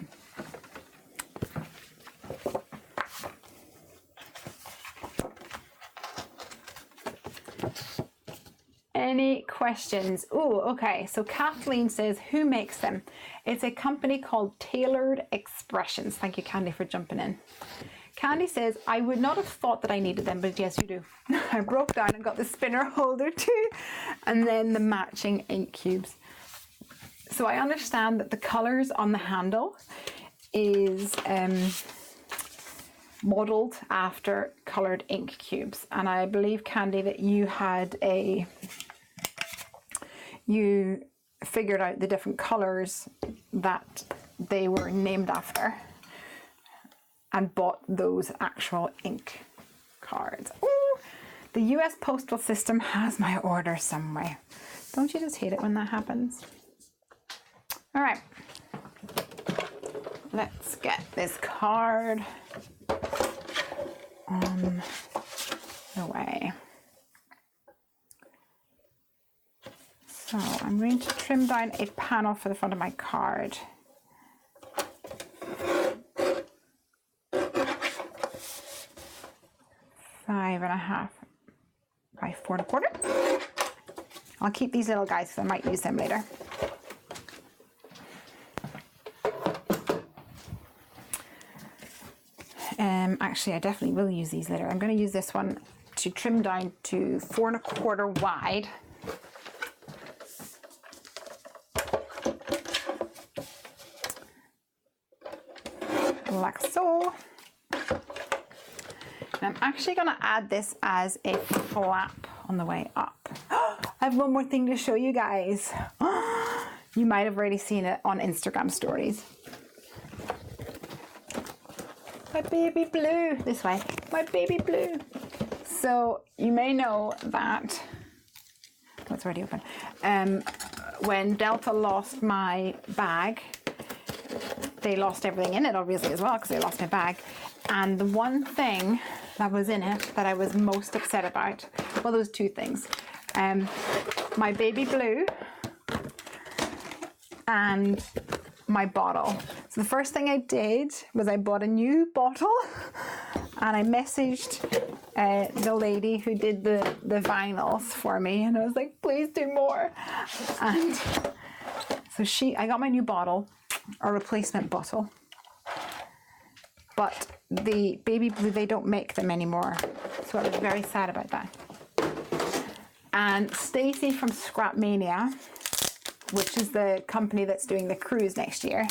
Any questions? Oh, okay. So Kathleen says, who makes them? It's a company called Tailored Expressions. Thank you, Candy, for jumping in. Candy says, I would not have thought that I needed them, but yes, you do. I broke down and got the spinner holder too, and then the matching ink cubes. So I understand that the colors on the handle is modeled after colored ink cubes. And I believe, Candy, that you figured out the different colors that they were named after and bought those actual ink cards. Ooh, the US postal system has my order somewhere. Don't you just hate it when that happens? All right, let's get this card on the way. So I'm going to trim down a panel for the front of my card. 5.5 by 4.25. I'll keep these little guys because I might use them later. Actually, I definitely will use these later. I'm going to use this one to trim down to 4.25 wide. Like so. And I'm actually going to add this as a flap on the way up. I have one more thing to show you guys. You might have already seen it on Instagram stories. My baby blue, this way, my baby blue. So you may know that, oh, it's already open. When Delta lost my bag, they lost everything in it obviously as well because they lost my bag. And the one thing that was in it that I was most upset about, well, there was two things. My baby blue and my bottle. So the first thing I did was I bought a new bottle and I messaged the lady who did the vinyls for me, and I was like, please do more. And so I got my new bottle, a replacement bottle, but the baby blue, they don't make them anymore, so I was very sad about that. And Stacey from Scrap Mania, which is the company that's doing the cruise next year,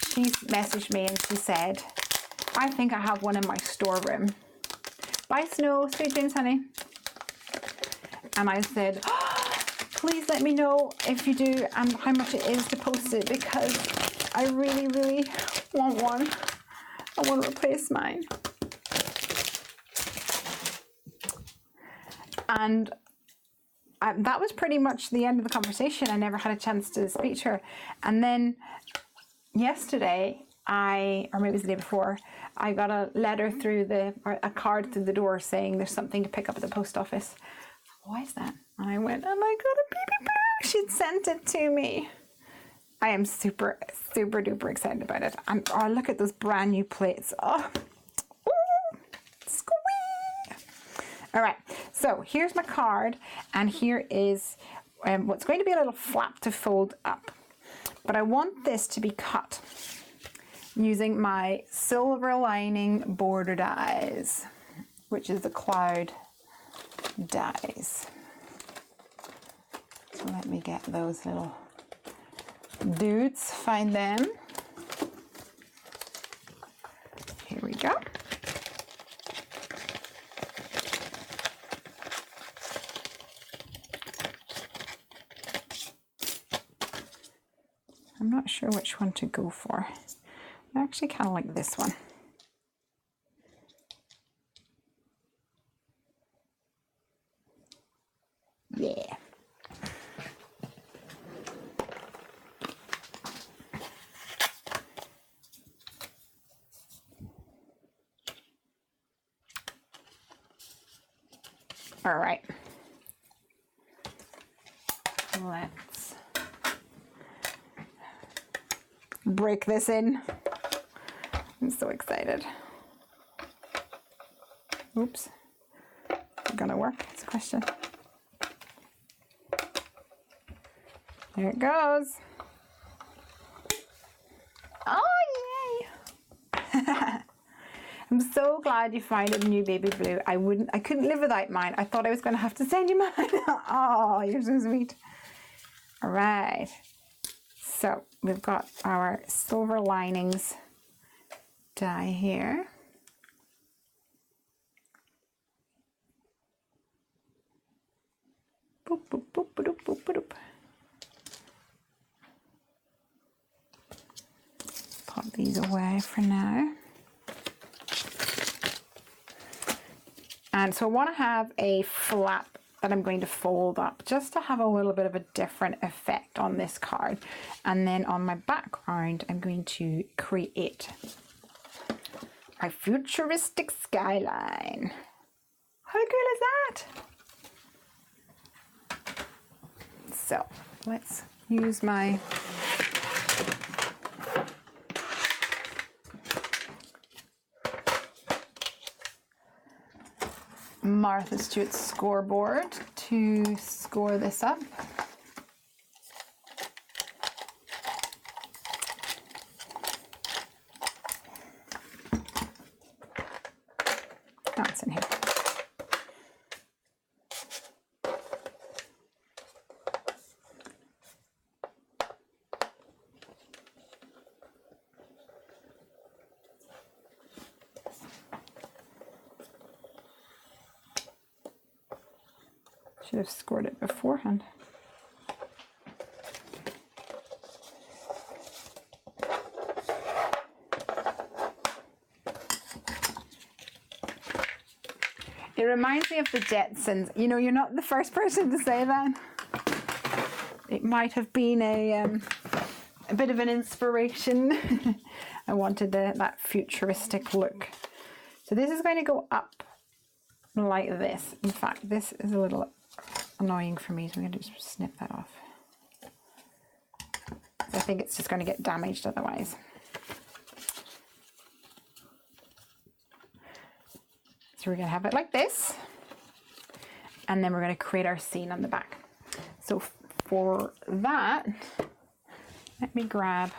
she messaged me and she said, I think I have one in my storeroom. Bye, Snow. Sweet dreams, honey. And I said, oh, please let me know if you do and how much it is to post it, because I really, really want one. I want to replace mine. And that was pretty much the end of the conversation. I never had a chance to speak to her. And then yesterday, or maybe it was the day before, I got a letter through or a card through the door saying there's something to pick up at the post office. Why is that? And I went, and I got a baby blue. She'd sent it to me. I am super, super duper excited about it. Oh, look at those brand new plates. Oh, ooh, squee. All right, so here's my card, and here is what's going to be a little flap to fold up. But I want this to be cut using my silver lining border dies, which is the cloud dies. So let me get those little dudes, find them. Here we go. I'm not sure which one to go for. I actually kind of like this one. Yeah. All right. Let's break this in. I'm so excited. Oops. Is it gonna work? It's a question. There it goes. Oh, yay! I'm so glad you found a new baby blue. I couldn't live without mine. I thought I was gonna have to send you mine. Oh, you're so sweet. All right. So we've got our silver linings die here. Boop, boop, boop, boop, boop, boop, boop. Pop these away for now. And so I want to have a flap that I'm going to fold up just to have a little bit of a different effect on this card. And then on my background, I'm going to create my futuristic skyline. How cool is that? So let's use my Martha Stewart scoreboard to score this up. That's in here. Should have scored it beforehand. It reminds me of the Jetsons. You know, you're not the first person to say that. It might have been a bit of an inspiration. I wanted that futuristic look. So this is going to go up like this. In fact, this is a little annoying for me, so I'm going to just snip that off. I think it's just going to get damaged otherwise. So we're going to have it like this, and then we're going to create our scene on the back. So for that, let me grab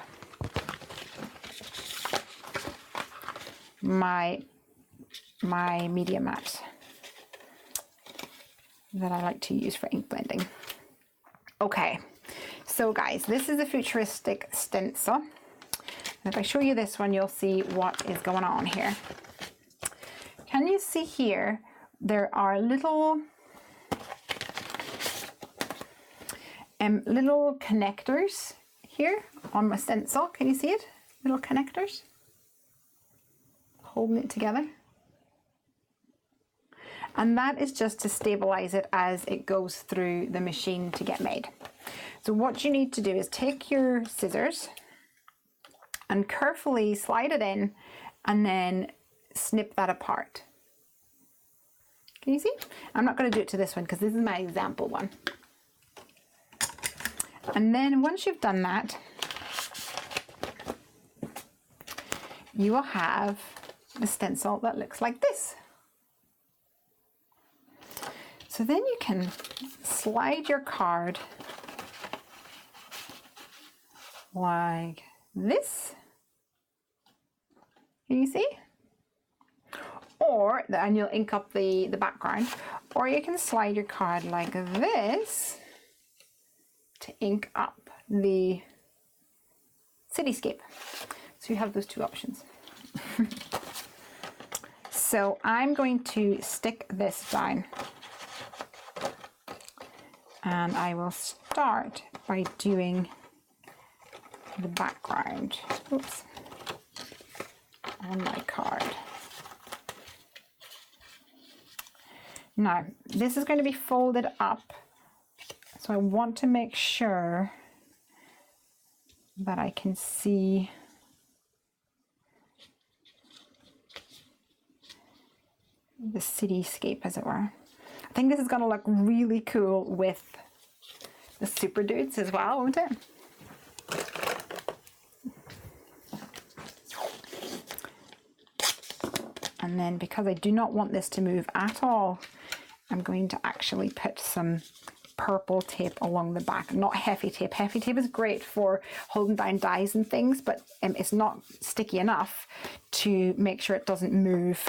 my media mat that I like to use for ink blending. Okay, so guys, this is a futuristic stencil. And if I show you this one, you'll see what is going on here. Can you see here, there are little connectors here on my stencil. Can you see it? Little connectors holding it together. And that is just to stabilize it as it goes through the machine to get made. So what you need to do is take your scissors and carefully slide it in and then snip that apart. Can you see? I'm not going to do it to this one because this is my example one. And then once you've done that, you will have a stencil that looks like this. So then you can slide your card like this. Can you see? Or, and you'll ink up the background. Or you can slide your card like this to ink up the cityscape. So you have those two options. So I'm going to stick this down. And I will start by doing the background, oops, on my card. Now, this is going to be folded up, so I want to make sure that I can see the cityscape, as it were. I think this is going to look really cool with the super dudes as well, won't it? And then because I do not want this to move at all, I'm going to actually put some purple tape along the back, not Heffy tape. Heffy tape is great for holding down dies and things, but it's not sticky enough to make sure it doesn't move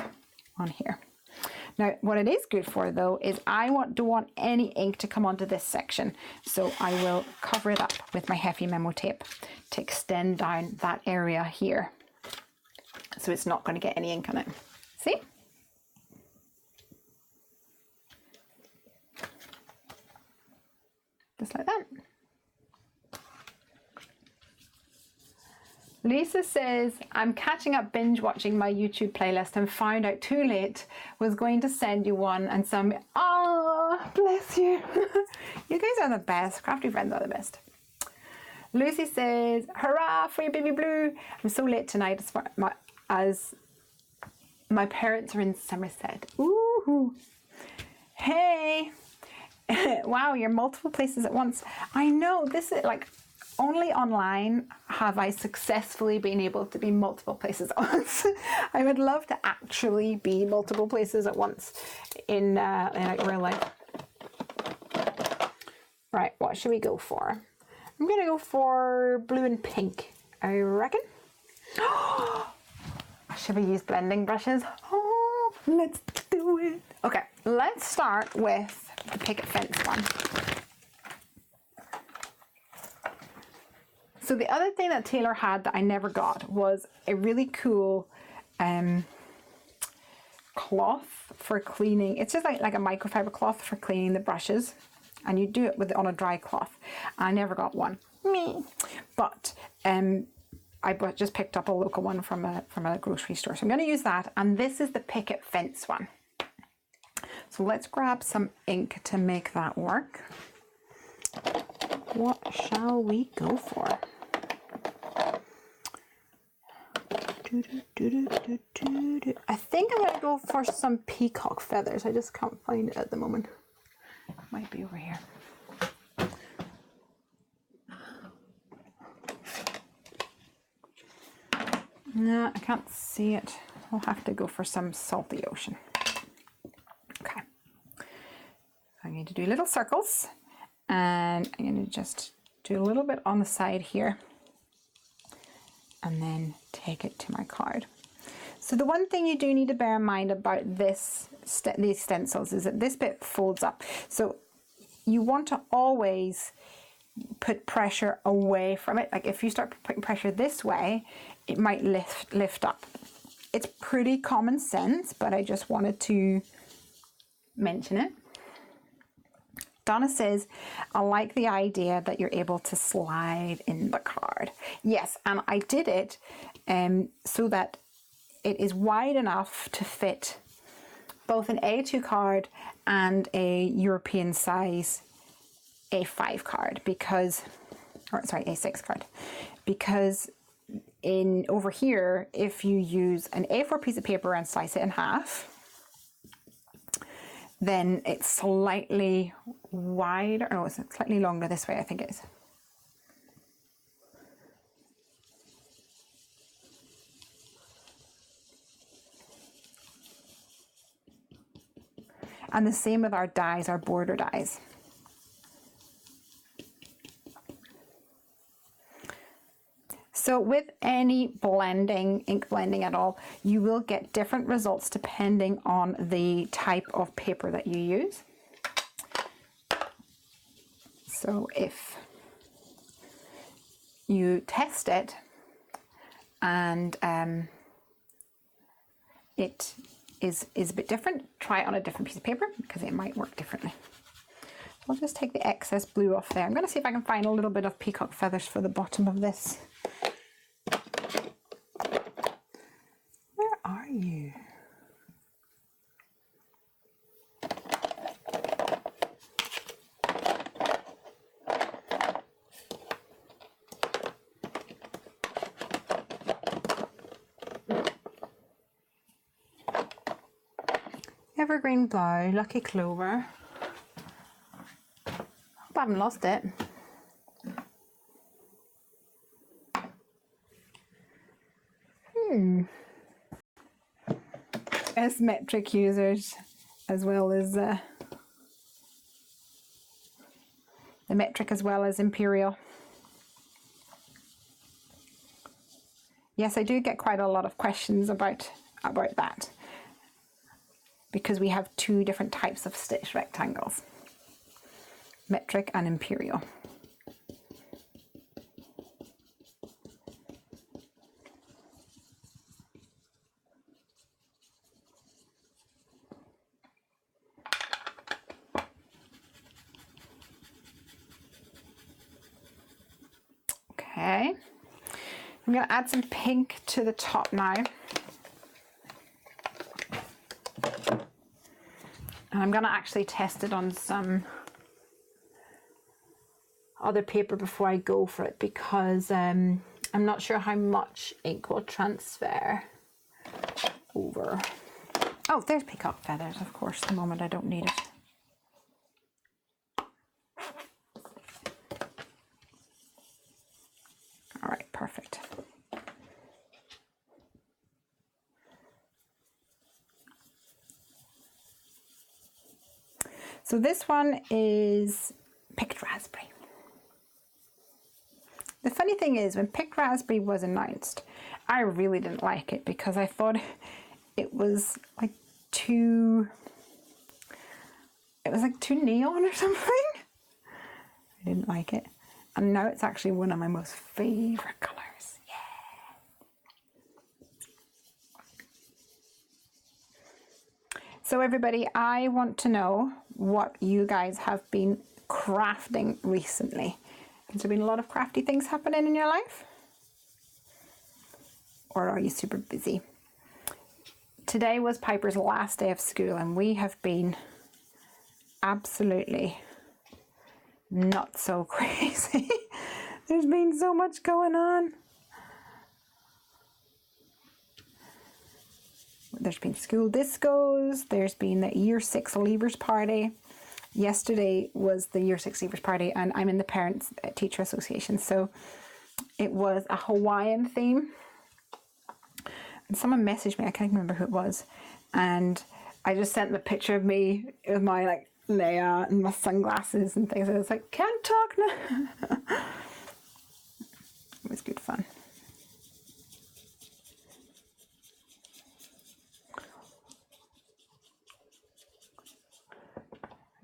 on here. Now, what it is good for though is I don't want any ink to come onto this section, so I will cover it up with my Heffy memo tape to extend down that area here, so it's not going to get any ink on it. See? Just like that. Lisa says, I'm catching up binge watching my YouTube playlist and found out too late, was going to send you one and some, oh, bless you. You guys are the best. Crafty friends are the best. Lucy says, hurrah for your baby blue. I'm so late tonight as My parents are in Somerset. Ooh. Hey. Wow, you're multiple places at once. I know, this is like, only online have I successfully been able to be multiple places at once. I would love to actually be multiple places at once in like real life. Right, what should we go for? I'm gonna go for blue and pink, I reckon. Should we use blending brushes? Oh, let's do it. Okay, let's start with the picket fence one. So the other thing that Taylor had that I never got was a really cool cloth for cleaning. It's just like a microfiber cloth for cleaning the brushes, and you do it on a dry cloth. I never got one, but I just picked up a local one from a grocery store. So I'm going to use that, and this is the picket fence one. So let's grab some ink to make that work. What shall we go for? I think I'm going to go for some peacock feathers. I just can't find it at the moment. It might be over here. No, I can't see it. I'll have to go for some salty ocean. Okay. I'm going to do little circles, and I'm going to just do a little bit on the side here, and then take it to my card. So the one thing you do need to bear in mind about these stencils is that this bit folds up. So you want to always put pressure away from it. Like if you start putting pressure this way, it might lift up. It's pretty common sense, but I just wanted to mention it. Donna says, I like the idea that you're able to slide in the card. Yes, and I did it so that it is wide enough to fit both an A2 card and a European size A5 card, because, or sorry, A6 card, because over here, if you use an A4 piece of paper and slice it in half, then it's slightly wider, no, it's slightly longer this way, I think it is. And the same with our dies, our border dies. So with any blending, ink blending at all, you will get different results depending on the type of paper that you use. So if you test it and it is a bit different, try it on a different piece of paper because it might work differently. I'll just take the excess blue off there. I'm going to see if I can find a little bit of peacock feathers for the bottom of this. Where are you? Evergreen Bow, Lucky Clover. Hope I haven't lost it. As metric users, as well as the metric as well as imperial. Yes, I do get quite a lot of questions about that, because we have two different types of stitch rectangles, metric and imperial. Okay, I'm going to add some pink to the top now. And I'm going to actually test it on some other paper before I go for it, because I'm not sure how much ink will transfer over. Oh, there's peacock feathers, of course, the moment I don't need it. All right, perfect. So this one is picked raspberry. The funny thing is, when picked raspberry was announced, I really didn't like it because I thought it was like too neon or something. I didn't like it. And now it's actually one of my most favorite colors. Yeah. So everybody, I want to know what you guys have been crafting recently. Has there been a lot of crafty things happening in your life? Or are you super busy? Today was Piper's last day of school and we have been absolutely not so crazy. There's been so much going on. There's been school discos, there's been the Year 6 Leavers Party. Yesterday was the Year 6 Leavers Party and I'm in the Parents Teacher Association, so it was a Hawaiian theme. And someone messaged me, I can't remember who it was, and I just sent them a picture of me with my like Leia and my sunglasses and things. I was like, can't talk now. It was good fun.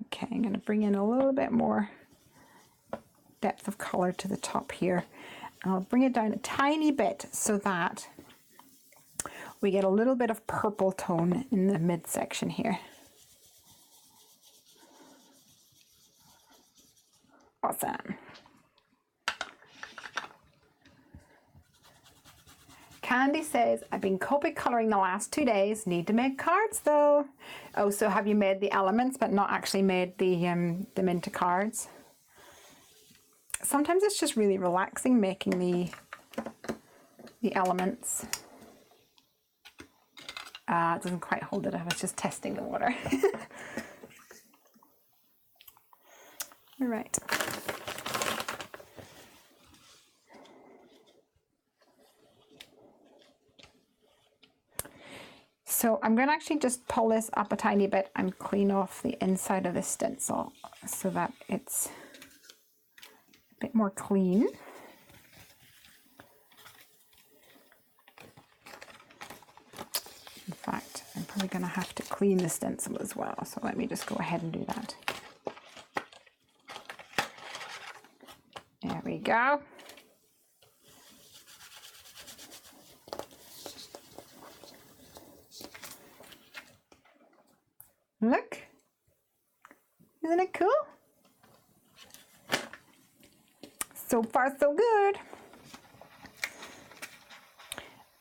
Okay, I'm going to bring in a little bit more depth of color to the top here. I'll bring it down a tiny bit so that we get a little bit of purple tone in the midsection here. Awesome. Candy says, I've been Copic coloring the last 2 days. Need to make cards though. Oh, so have you made the elements but not actually made the them into cards? Sometimes it's just really relaxing making the elements. It doesn't quite hold it. I was just testing the water. All right. So I'm going to actually just pull this up a tiny bit and clean off the inside of the stencil so that it's a bit more clean. In fact, I'm probably going to have to clean the stencil as well. So let me just go ahead and do that. There we go. Look, isn't it cool? So far, so good.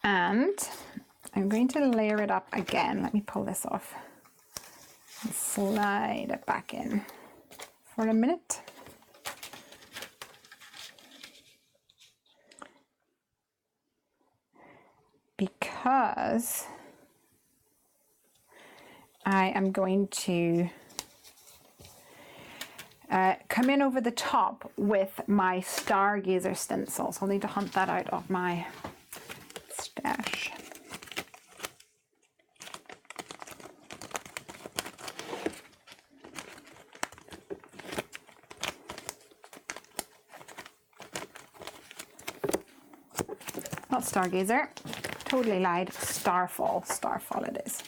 And I'm going to layer it up again. Let me pull this off and slide it back in for a minute. Because I am going to come in over the top with my Stargazer stencil. So I'll need to hunt that out of my stash. Not Stargazer, totally lied. Starfall it is.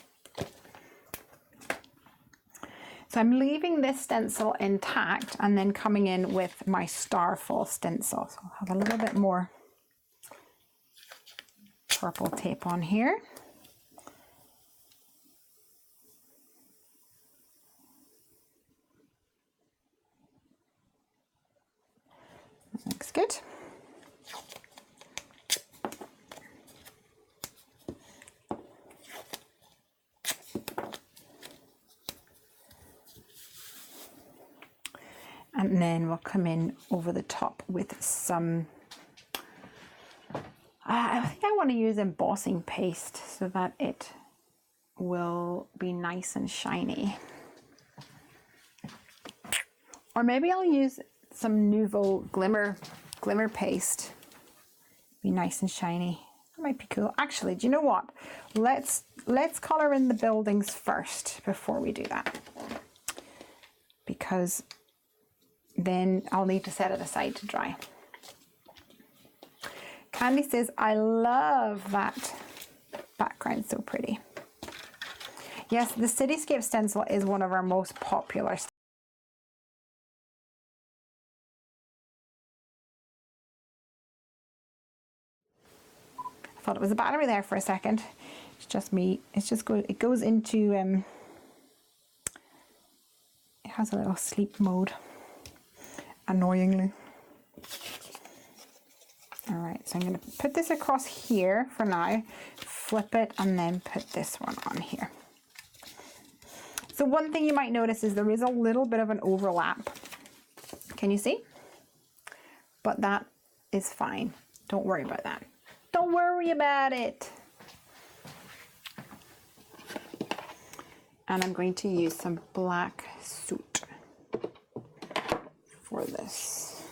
So I'm leaving this stencil intact and then coming in with my Starfall stencil. So I'll have a little bit more purple tape on here. That looks good. And then we'll come in over the top with some, I think I want to use embossing paste so that it will be nice and shiny. Or maybe I'll use some Nouveau glimmer paste. Be nice and shiny. That might be cool. Actually, do you know what? Let's color in the buildings first before we do that, because then I'll need to set it aside to dry. Candy says, I love that background, so pretty. Yes, the cityscape stencil is one of our most popular. I thought it was a battery there for a second. It's just me. It's just good. It goes into it has a little sleep mode, annoyingly. All right, so I'm going to put this across here for now, flip it, and then put this one on here. So one thing you might notice is there is a little bit of an overlap. Can you see? But that is fine. Don't worry about that. Don't worry about it. And I'm going to use some black soot for this.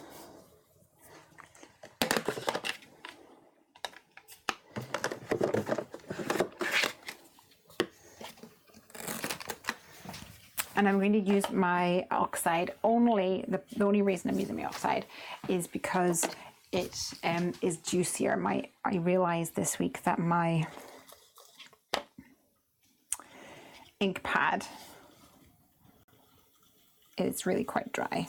And I'm going to use my oxide only. The only reason I'm using my oxide is because it is juicier. I realized this week that my ink pad is really quite dry.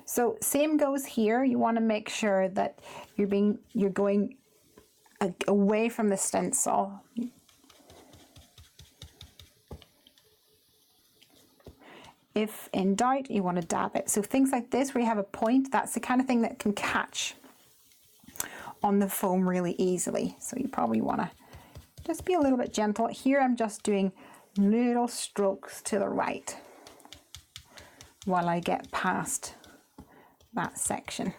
So same goes here. You want to make sure that you're going away from the stencil. If in doubt, you want to dab it. So things like this where you have a point, that's the kind of thing that can catch on the foam really easily. So you probably want to just be a little bit gentle. Here I'm just doing little strokes to the right while I get past that section.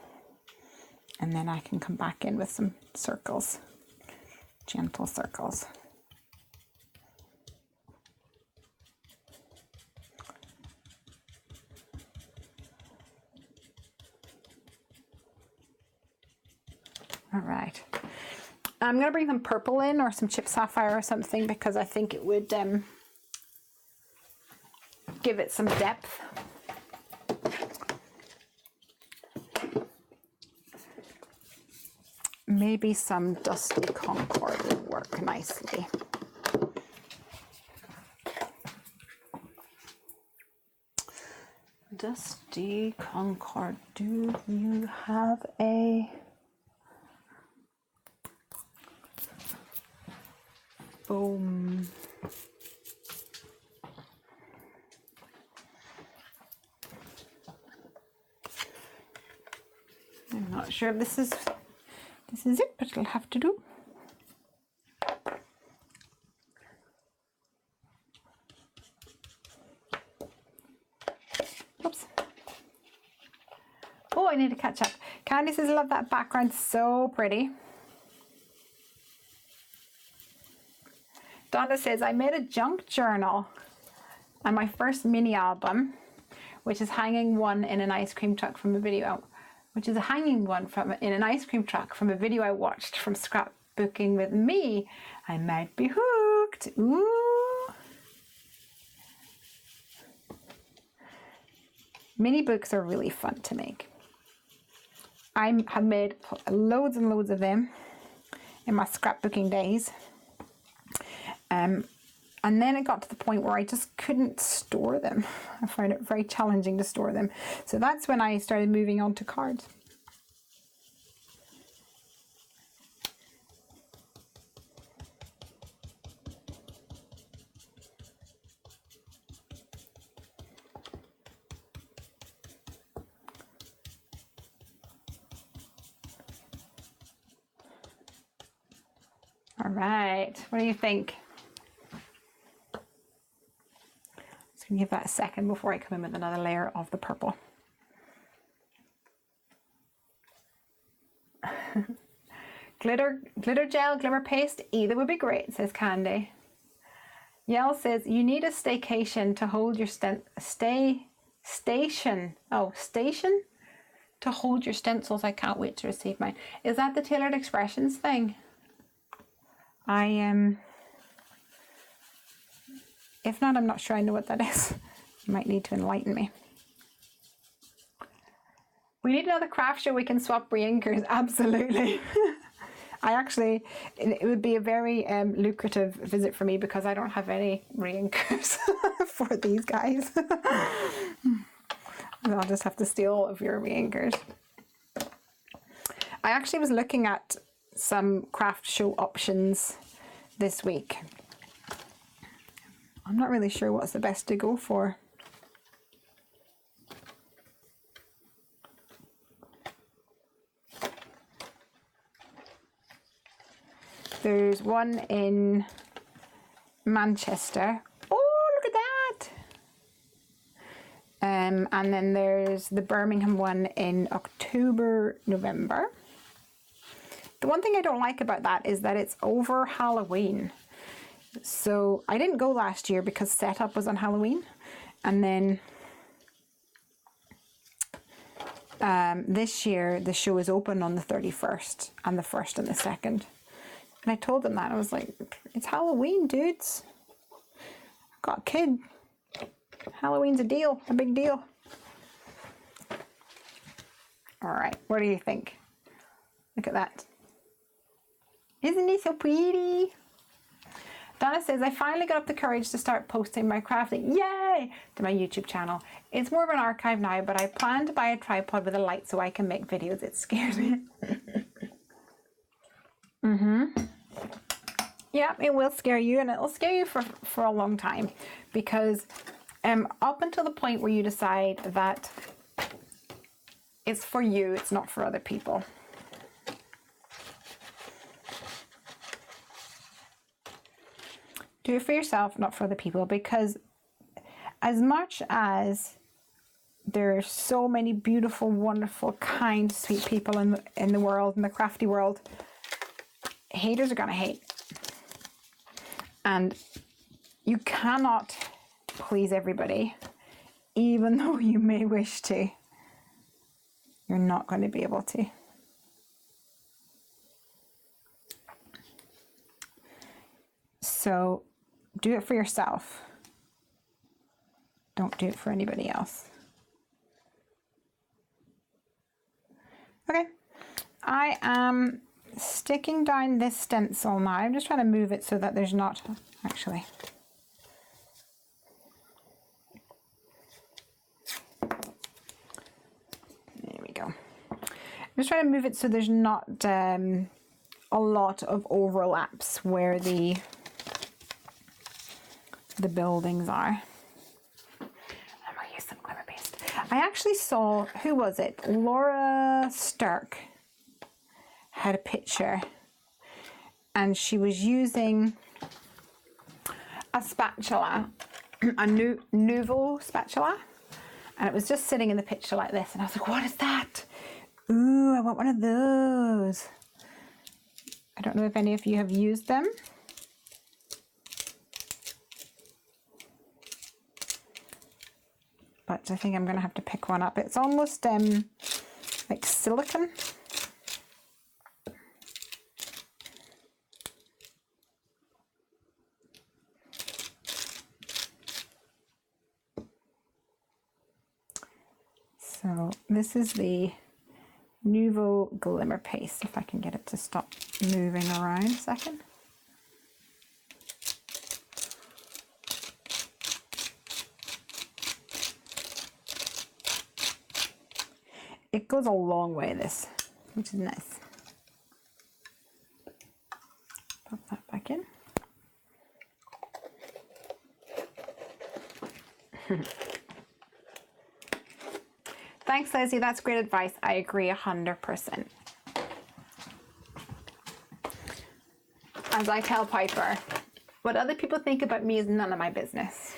And then I can come back in with some circles, gentle circles. All right, I'm going to bring some purple in or some chip sapphire or something because I think it would give it some depth. Maybe some Dusty Concord would work nicely. Dusty Concord, do you have a foam? I'm not sure if this is it, but it'll have to do. Oops. Oh, I need to catch up. Candy says, I love that background, so pretty. Donna says, I made a junk journal and my first mini album, which is hanging one in an ice cream truck from a video, in an ice cream truck from a video I watched from Scrapbooking with Me. I might be hooked. Ooh. Mini books are really fun to make. I have made loads and loads of them in my scrapbooking days. And then it got to the point where I just couldn't store them. I found it very challenging to store them. So that's when I started moving on to cards. All right, what do you think? Just gonna give that a second before I come in with another layer of the purple. glitter gel, glimmer paste, either would be great, says Candy. Yell says, you need a staycation to hold your station to hold your stencils. I can't wait to receive mine. Is that the Tailored Expressions thing? If not, I'm not sure I know what that is. You might need to enlighten me. We need another craft show we can swap reinkers. Absolutely. It would be a very lucrative visit for me because I don't have any reinkers for these guys. I'll just have to steal all of your reinkers. I actually was looking at some craft show options this week. I'm not really sure what's the best to go for. There's one in Manchester. Oh, look at that! And then there's the Birmingham one in October, November. The one thing I don't like about that is that it's over Halloween. So I didn't go last year because setup was on Halloween. And then this year the show is open on the 31st and the 1st and the 2nd. And I told them that. I was like, it's Halloween, dudes. I've got a kid. Halloween's a deal, a big deal. All right, what do you think? Look at that. Isn't he so pretty? Donna says, I finally got up the courage to start posting my crafting, yay, to my YouTube channel. It's more of an archive now, but I plan to buy a tripod with a light so I can make videos. It scares me. Yeah, it will scare you, and it'll scare you for a long time, because up until the point where you decide that it's for you, it's not for other people. Do it for yourself, not for other people, because as much as there are so many beautiful, wonderful, kind, sweet people in the world, in the crafty world, haters are gonna hate. And you cannot please everybody, even though you may wish to. You're not going to be able to. So do it for yourself. Don't do it for anybody else. Okay, I am sticking down this stencil now. I'm just trying to move it so that there's not, actually. There we go. I'm just trying to move it so there's not a lot of overlaps where the buildings are. I'm going to use some glimmer paste. I actually saw, who was it? Laura Stark had a picture, and she was using a spatula, a Nouveau spatula, and it was just sitting in the picture like this, and I was like, what is that? Ooh, I want one of those. I don't know if any of you have used them. But I think I'm going to have to pick one up. It's almost like silicone. So this is the Nouveau Glimmer Paste, if I can get it to stop moving around a second. It goes a long way, this, which is nice. Pop that back in. Thanks, Leslie. That's great advice. I agree 100%. As I tell Piper, what other people think about me is none of my business.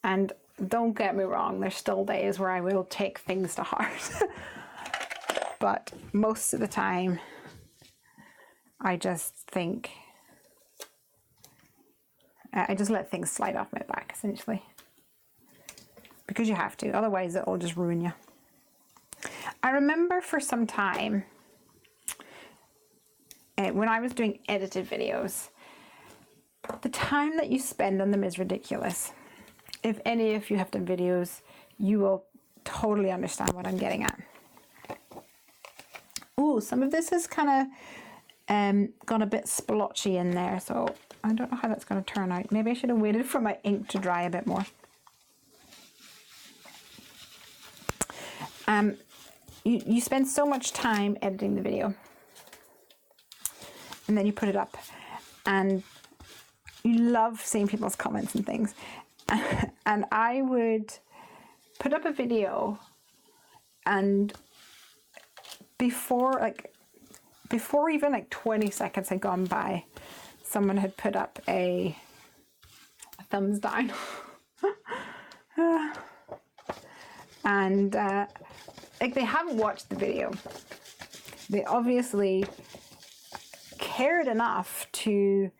And don't get me wrong, there's still days where I will take things to heart. But most of the time, I just think, I just let things slide off my back, essentially. Because you have to, otherwise it'll just ruin you. I remember for some time, when I was doing edited videos, the time that you spend on them is ridiculous. If any of you have done videos, you will totally understand what I'm getting at. Ooh, some of this is kind of gone a bit splotchy in there, so I don't know how that's going to turn out. Maybe I should have waited for my ink to dry a bit more. You spend so much time editing the video, and then you put it up, and you love seeing people's comments and things. And I would put up a video, and before even like 20 seconds had gone by, someone had put up a thumbs down. And like, they haven't watched the video. They obviously cared enough to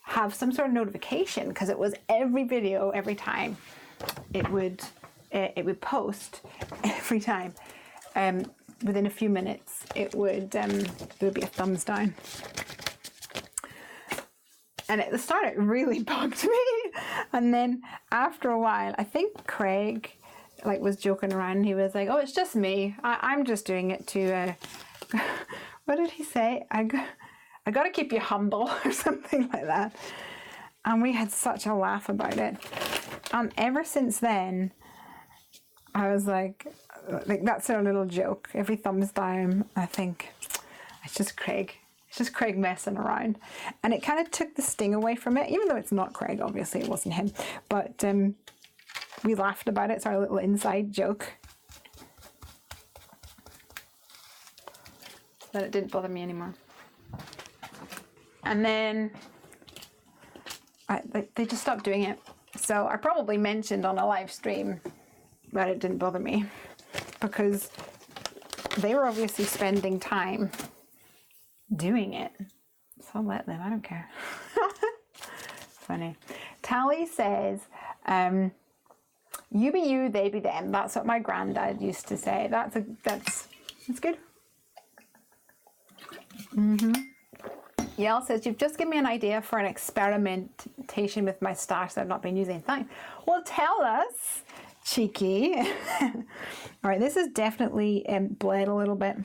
have some sort of notification, because it was every video, every time it would post, every time. Within a few minutes, there would be a thumbs down. And at the start, it really bugged me. And then after a while, I think Craig was joking around. He was like, "Oh, it's just me. I'm just doing it to." What did he say? I got to keep you humble, or something like that. And we had such a laugh about it. And ever since then, I was like that's a little joke. Every thumbs down, I think it's just Craig. It's just Craig messing around. And it kind of took the sting away from it, even though it's not Craig, obviously it wasn't him. But we laughed about it. It's our little inside joke. Then it didn't bother me anymore. And then they just stopped doing it. So I probably mentioned on a live stream that it didn't bother me, because they were obviously spending time doing it. So I'll let them, I don't care. Funny. Tally says, you be you, they be them. That's what my granddad used to say. That's good. Yael says, you've just given me an idea for an experimentation with my stash that I've not been using. Thanks. Well, tell us, cheeky. All right, this is definitely bled a little bit.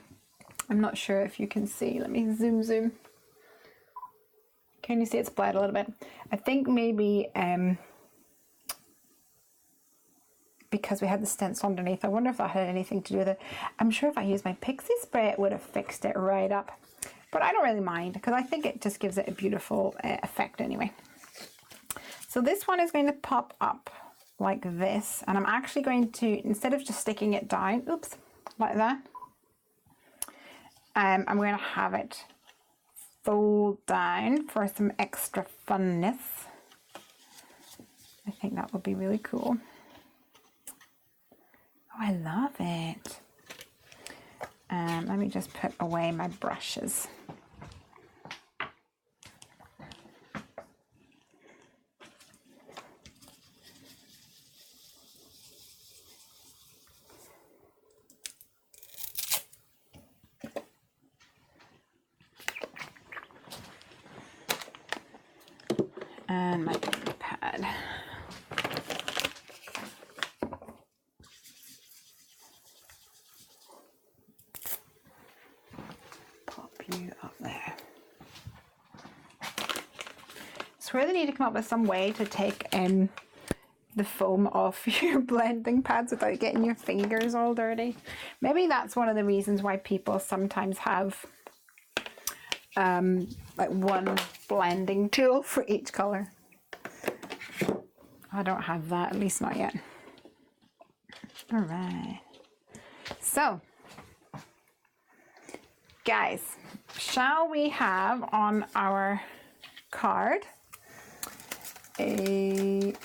I'm not sure if you can see. Let me zoom. Can you see it's bled a little bit? I think maybe because we had the stencil underneath. I wonder if that had anything to do with it. I'm sure if I used my pixie spray, it would have fixed it right up. But I don't really mind, because I think it just gives it a beautiful effect anyway. So this one is going to pop up like this. And I'm actually going to, instead of just sticking it down, oops, like that, I'm going to have it fold down for some extra funness. I think that would be really cool. Oh, I love it. Let me just put away my brushes. And my pad. Pop you up there. So really need to come up with some way to take the foam off your blending pads without getting your fingers all dirty. Maybe that's one of the reasons why people sometimes have like one blending tool for each color. I don't have that, at least not yet. All right. So, guys, shall we have on our card an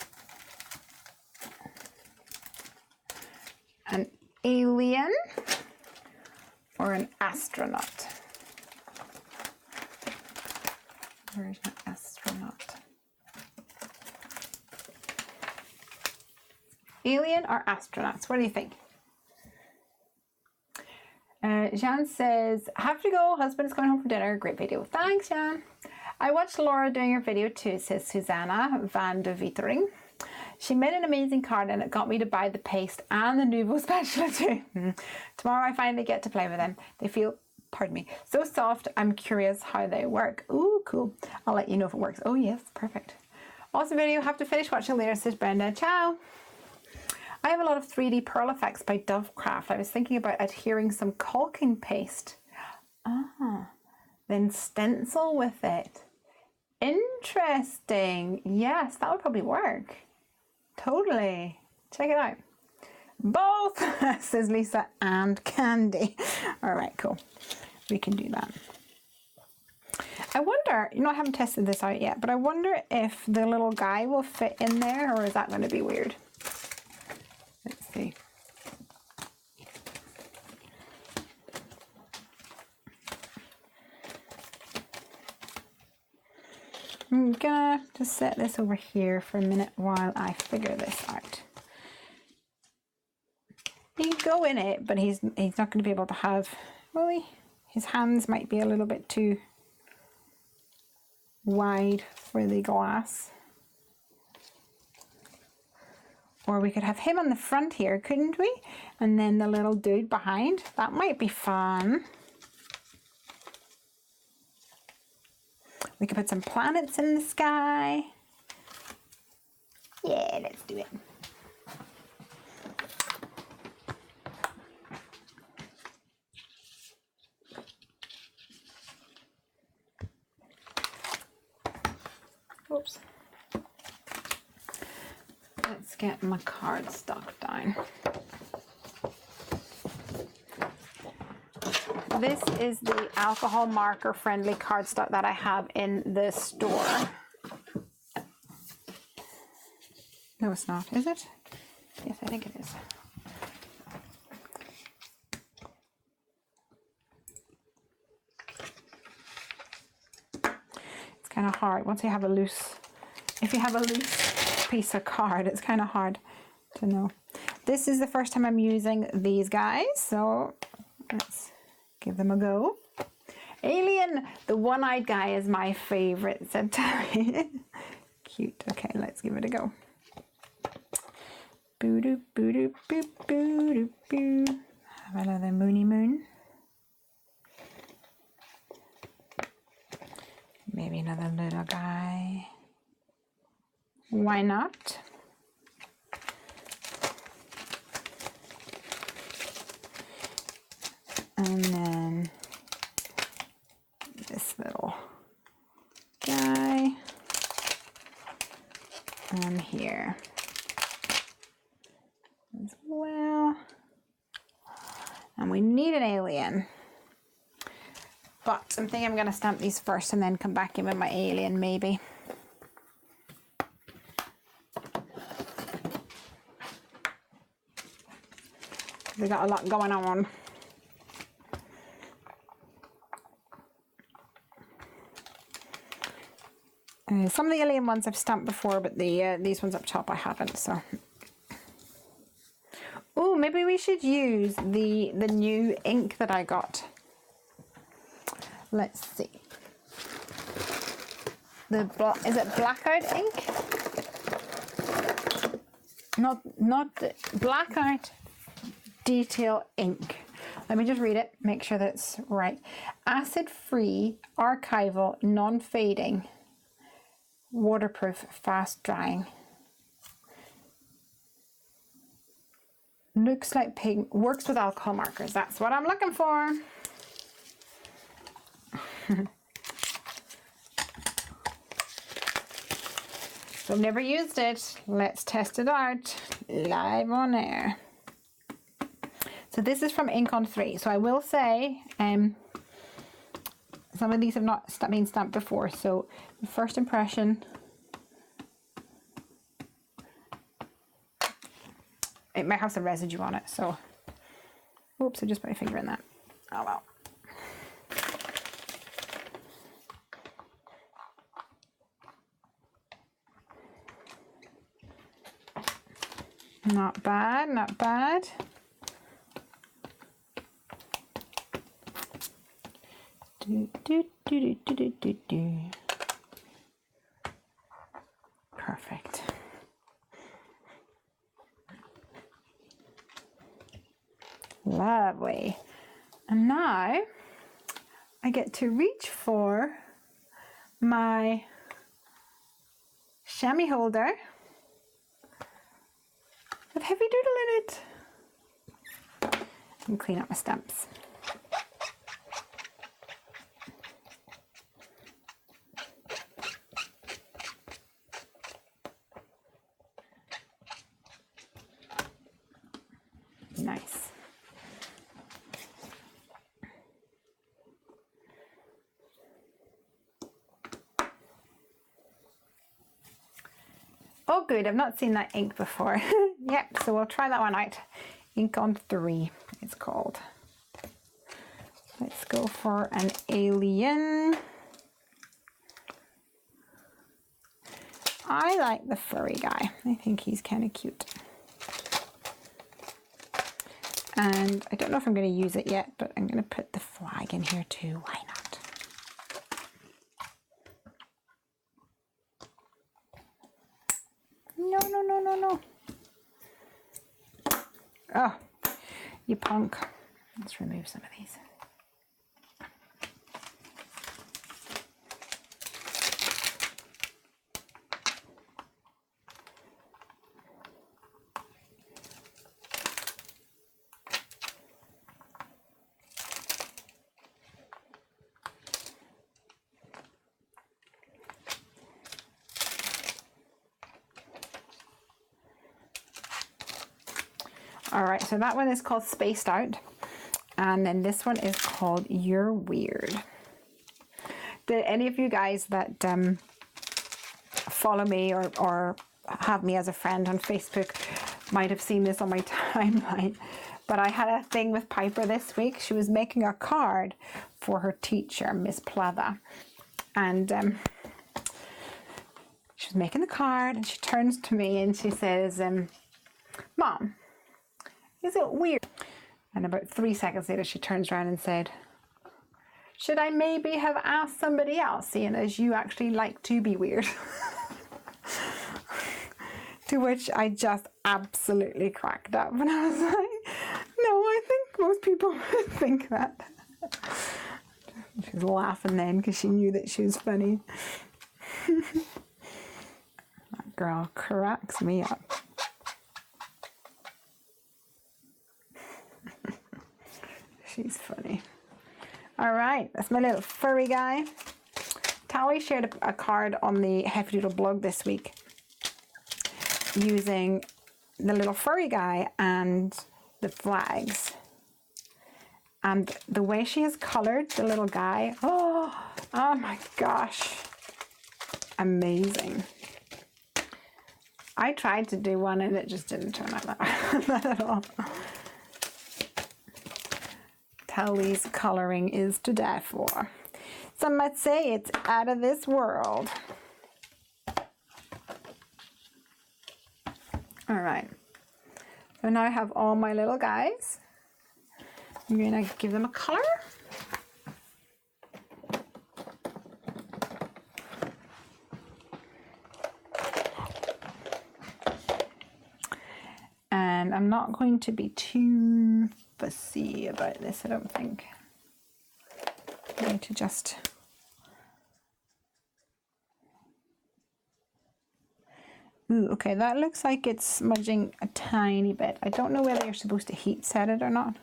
alien or an astronaut? Version of astronaut. Alien or astronauts? What do you think? Jean says, have to go. Husband's going home for dinner. Great video. Thanks, Jean. I watched Laura doing your video too, says Susanna van de Vietering. She made an amazing card and it got me to buy the paste and the Nouveau Spatula too. Tomorrow I finally get to play with them. They feel, pardon me, so soft. I'm curious how they work. Ooh, cool. I'll let you know if it works. Oh yes, perfect. Awesome video. Have to finish watching later, says Brenda. Ciao. I have a lot of 3D pearl effects by Dovecraft. I was thinking about adhering some caulking paste. Then stencil with it. Interesting. Yes, that would probably work. Totally. Check it out. Both, says Lisa and Candy. All right, cool. We can do that. I wonder, you know, I haven't tested this out yet, but I wonder if the little guy will fit in there, or is that going to be weird? Let's see. I'm gonna just set this over here for a minute while I figure this out. He can go in it, but he's not going to be able to have, well, his hands might be a little bit too wide for the glass. Or we could have him on the front here, couldn't we? And then the little dude behind. That might be fun. We could put some planets in the sky. Yeah, let's do it. Oops. Let's get my cardstock down. This is the alcohol marker friendly cardstock that I have in the store. No, it's not, is it? Yes, I think it is. It's kind of hard once you have a loose, if you have a loose piece of card, it's kind of hard to know. This is the first time I'm using these guys, so let's give them a go. Alien, the one-eyed guy is my favorite, said Terry. Cute. Okay, let's give it a go. Boo doo boo doo boo boo doo boo. Have another moony moon. Maybe another little guy. Why not? And then this little guy. And here as well. And we need an alien. But I'm thinking I'm going to stamp these first and then come back in with my alien maybe. We got a lot going on. Some of the alien ones I've stamped before, but these ones up top I haven't. So, oh, maybe we should use the new ink that I got. Let's see. Is it blackout ink? Not blackout detail ink. Let me just read it, make sure that it's right. Acid-free, archival, non-fading, waterproof, fast drying. Looks like pig, works with alcohol markers. That's what I'm looking for. So I've never used it. Let's test it out live on air. So this is from Ink on 3. So I will say, some of these have not been stamped before. So the first impression, it might have some residue on it. So, oops, I just put my finger in that. Oh well. Not bad, not bad. Do, do, do, do, do, do, do. Perfect. Lovely. And now I get to reach for my chamois holder with Heffy Doodle in it. And clean up my stamps. Nice. Oh good, I've not seen that ink before. Yep, so we'll try that one out. Ink on 3, it's called. Let's go for an alien. I like the furry guy. I think he's kind of cute. And I don't know if I'm going to use it yet, but I'm going to put the flag in here too. Why not? No, no, no, no, no. Oh, you punk. Let's remove some of these. All right, so that one is called Spaced Out. And then this one is called You're Weird. Did any of you guys that follow me or have me as a friend on Facebook might have seen this on my timeline? But I had a thing with Piper this week. She was making a card for her teacher, Miss Pletha. And she was making the card and she turns to me and she says, Mom, is it weird? And about 3 seconds later, she turns around and said, should I maybe have asked somebody else, seeing as you actually like to be weird? To which I just absolutely cracked up. And I was like, no, I think most people would think that. She was laughing then because she knew that she was funny. That girl cracks me up. She's funny. All right, that's my little furry guy. Tally shared a card on the Heffy Doodle blog this week using the little furry guy and the flags. And the way she has colored the little guy, oh my gosh, amazing. I tried to do one and it just didn't turn out that at all. Tally's coloring is to die for. Some might say it's out of this world. All right, so now I have all my little guys. I'm going to give them a color. And I'm not going to be too fussy about this, I don't think. I'm going to just ooh, okay, that looks like it's smudging a tiny bit. I don't know whether you're supposed to heat set it or not.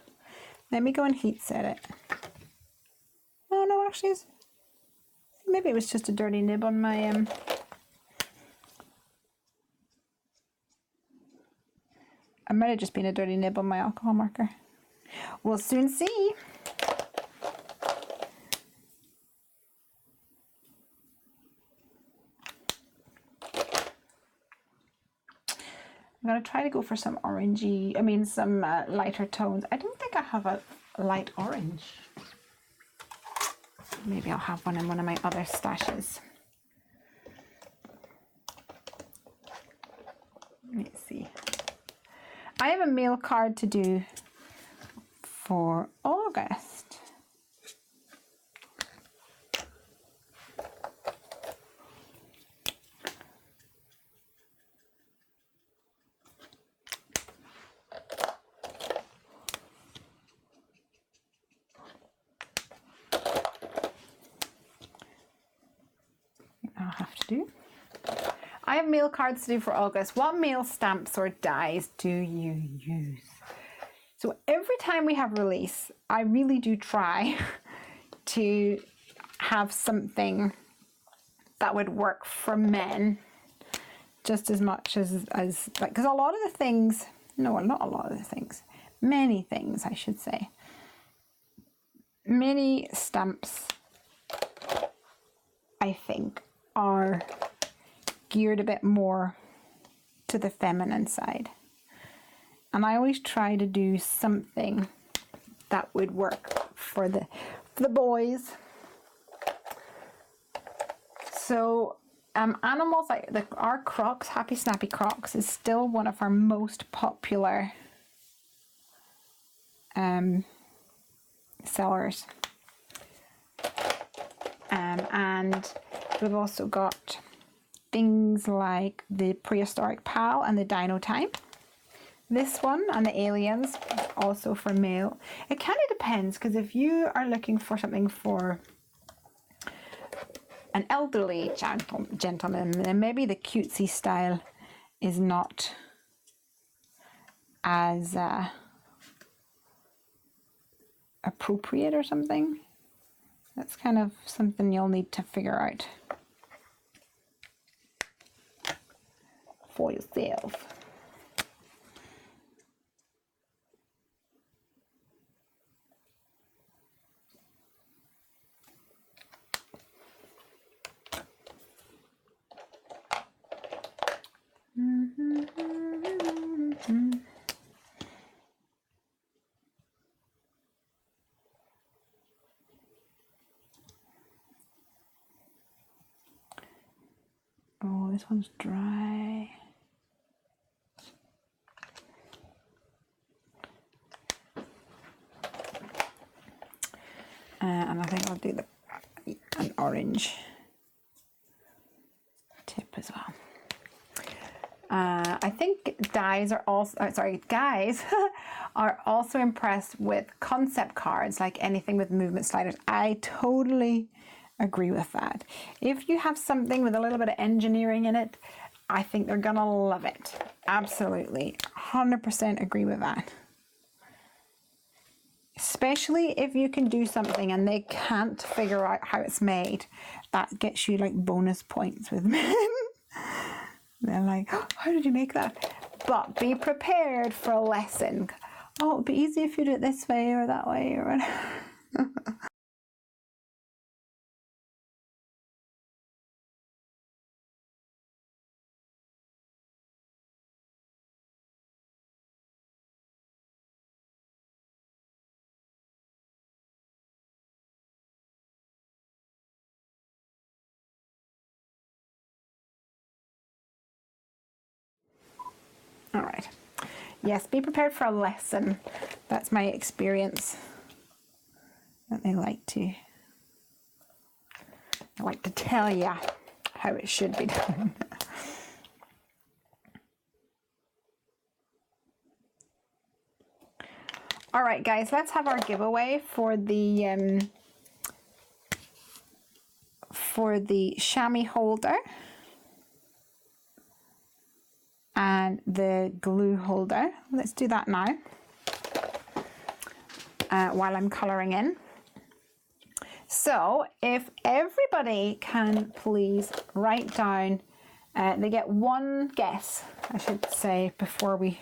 Let me go and heat set it. Oh no, actually, maybe it was just a dirty nib on my it might have just been a dirty nib on my alcohol marker. We'll soon see. I'm going to try to go for some orangey, some lighter tones. I don't think I have a light orange. Maybe I'll have one in one of my other stashes. Let's see. I have a mail card to do for August. I'll have to do. I have mail cards to do for August. What mail stamps or dies do you use? So every time we have release, I really do try to have something that would work for men just as much as like, because a lot of the things, no, not a lot of the things, many things I should say, many stamps I think are geared a bit more to the feminine side. And I always try to do something that would work for the boys. So animals like our Crocs, Happy Snappy Crocs, is still one of our most popular sellers. And we've also got things like the Prehistoric Pal and the Dino Time. This one and the Aliens, also for male. It kind of depends, because if you are looking for something for an elderly gentleman, then maybe the cutesy style is not as appropriate or something. That's kind of something you'll need to figure out for yourself. Oh, this one's dry. And I think I'll do an orange tip as well. I think guys are also impressed with concept cards, like anything with movement sliders. I totally agree with that. If you have something with a little bit of engineering in it, I think they're gonna love it. Absolutely, 100% agree with that. Especially if you can do something and they can't figure out how it's made, that gets you like bonus points with men. They're like, oh, how did you make that? But be prepared for a lesson. Oh, it'd be easy if you do it this way or that way or whatever. All right. Yes, be prepared for a lesson. That's my experience. That they like to tell you how it should be done. All right, guys, let's have our giveaway for the chamois holder and the glue holder. Let's do that now while I'm colouring in. So if everybody can please write down, they get one guess, I should say, before we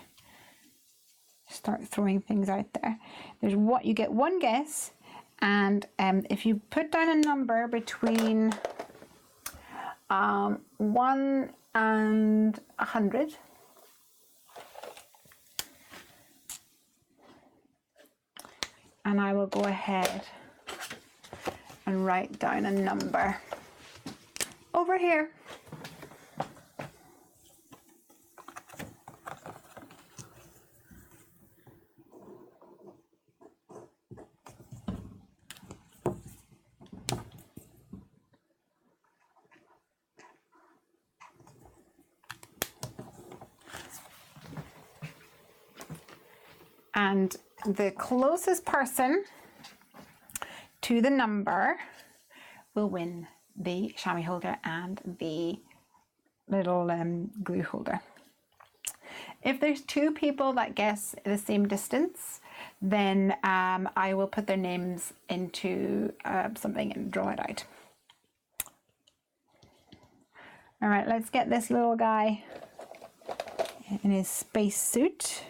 start throwing things out there. You get one guess, and if you put down a number between 1 and 100, and I will go ahead and write down a number over here. And the closest person to the number will win the chamois holder and the little glue holder. If there's two people that guess the same distance, then I will put their names into something and draw it out. All right, let's get this little guy in his space suit.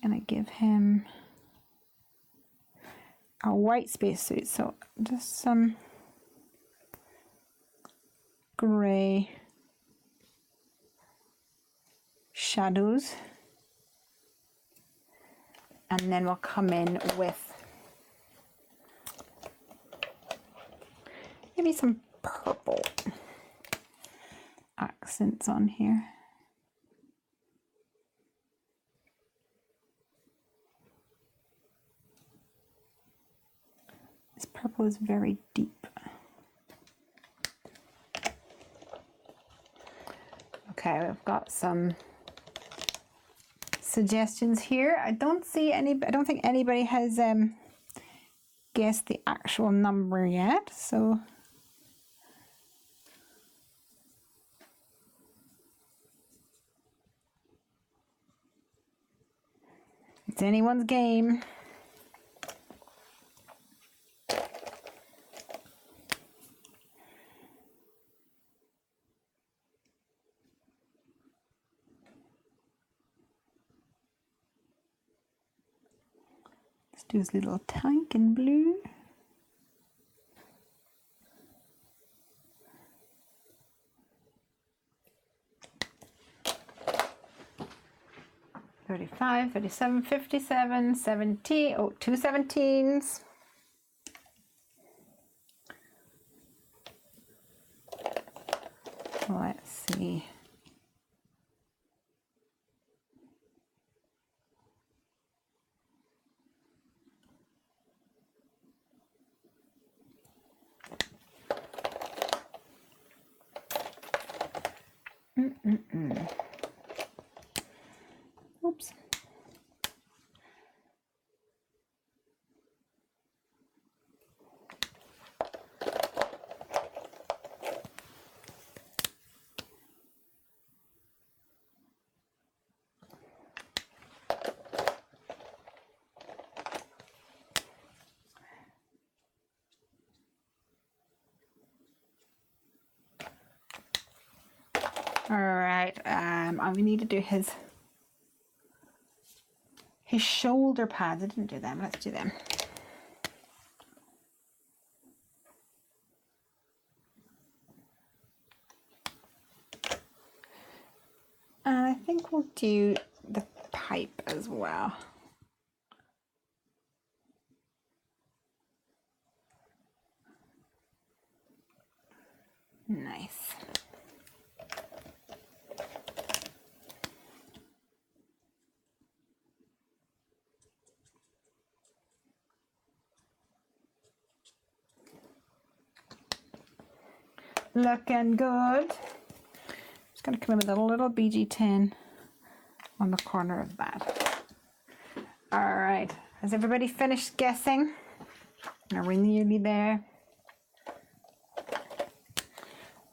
I'm gonna give him a white space suit, so just some gray shadows, and then we'll come in with maybe some purple accents on here. This purple is very deep. Okay, we've got some suggestions here. I don't think anybody has guessed the actual number yet, so it's anyone's game. Let's do this little tank in blue. $35, $37, $57, $70. Oh, two 17s. Let's see. Oops. All right, we need to do his shoulder pads. I didn't do them. Let's do them. And I think we'll do the pipe as well. Nice. Looking good. Just going to come in with a little BG10 on the corner of that. All right. Has everybody finished guessing? Are we nearly there?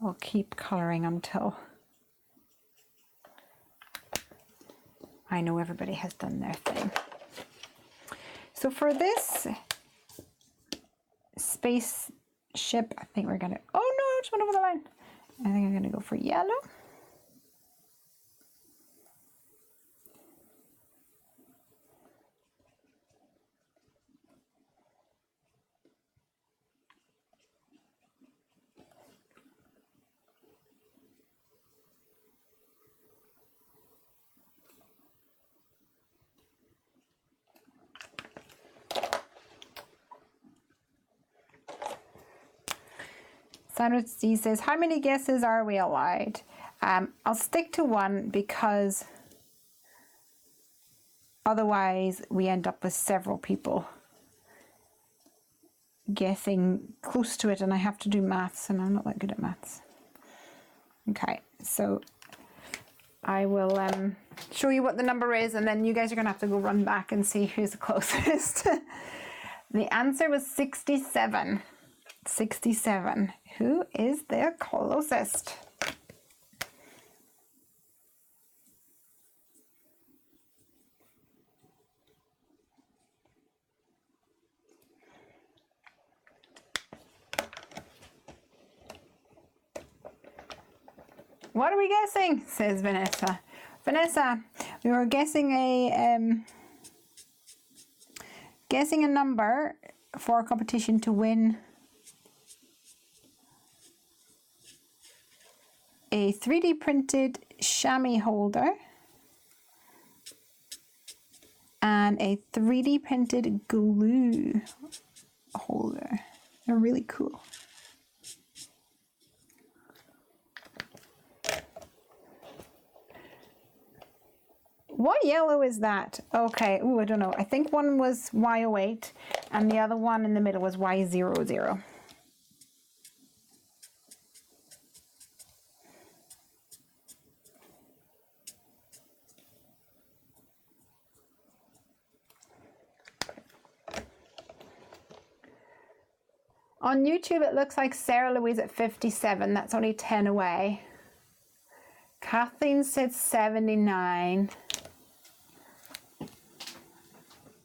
We'll keep coloring until I know everybody has done their thing. So for this spaceship, I think we're gonna, oh no, I just went over the line. I think I'm gonna go for yellow. Sandra C says, how many guesses are we allowed? I'll stick to one because otherwise we end up with several people guessing close to it, and I have to do maths, and I'm not that good at maths. Okay, so I will show you what the number is, and then you guys are going to have to go run back and see who's the closest. The answer was 67. 67. Who is the closest? What are we guessing? Says Vanessa. Vanessa, we were guessing a number for a competition to win a 3D printed chamois holder and a 3D printed glue holder. They're really cool. What yellow is that? Okay, ooh, I don't know. I think one was Y08 and the other one in the middle was Y00. On YouTube, it looks like Sarah Louise at 57. That's only 10 away. Kathleen said 79.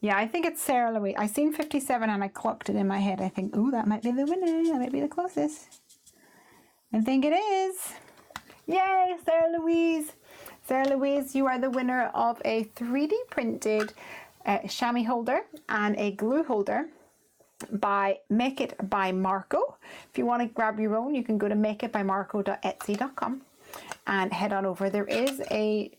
Yeah, I think it's Sarah Louise. I seen 57 and I clocked it in my head. I think, ooh, that might be the winner. That might be the closest. I think it is. Yay, Sarah Louise. Sarah Louise, you are the winner of a 3D printed chamois holder and a glue holder by Make It by Marco. If you want to grab your own, you can go to makeitbymarco.etsy.com and head on over. There is a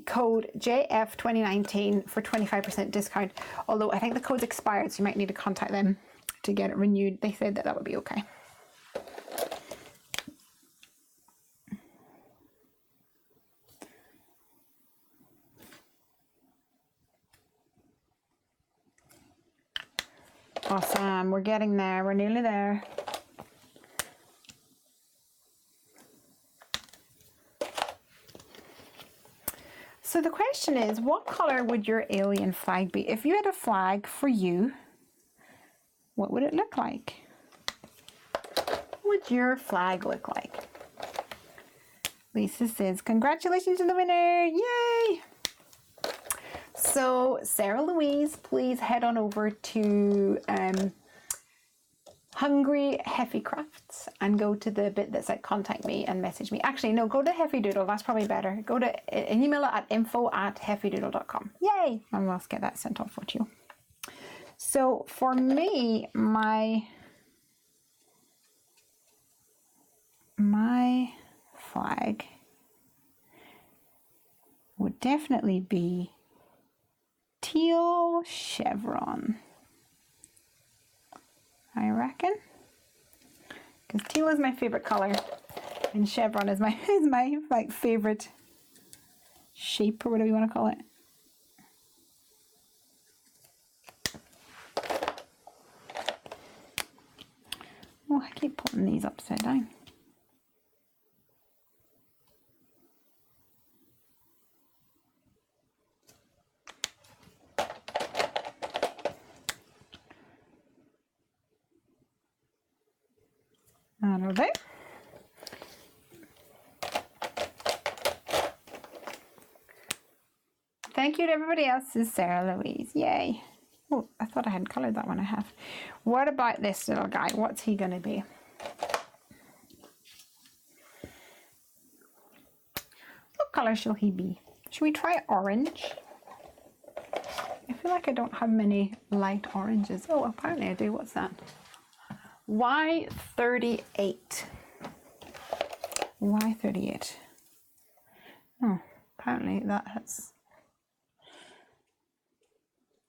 code JF2019 for 25% discount, although I think the code's expired, so you might need to contact them to get it renewed. They said that that would be okay. Awesome, we're getting there, we're nearly there. So the question is, what color would your alien flag be? If you had a flag for you, what would it look like? What would your flag look like? Lisa says, congratulations to the winner, yay! So Sarah Louise, please head on over to Hungry Heffy Crafts and go to the bit that said contact me and message me. Actually, no, go to Heffy Doodle. That's probably better. Go to an email at info@heffydoodle.com. Yay! And we'll get that sent off for you. So for me, my flag would definitely be teal chevron, I reckon, because teal is my favorite color and chevron is my like favorite shape, or whatever you want to call it. Oh, I keep putting these upside down. That'll do. Thank you to everybody else. This is Sarah Louise. Yay. Oh, I thought I hadn't coloured that one. I have. What about this little guy? What's he going to be? What colour shall he be? Should we try orange? I feel like I don't have many light oranges. Oh, apparently I do. What's that? Y38. Y38. Oh, apparently that has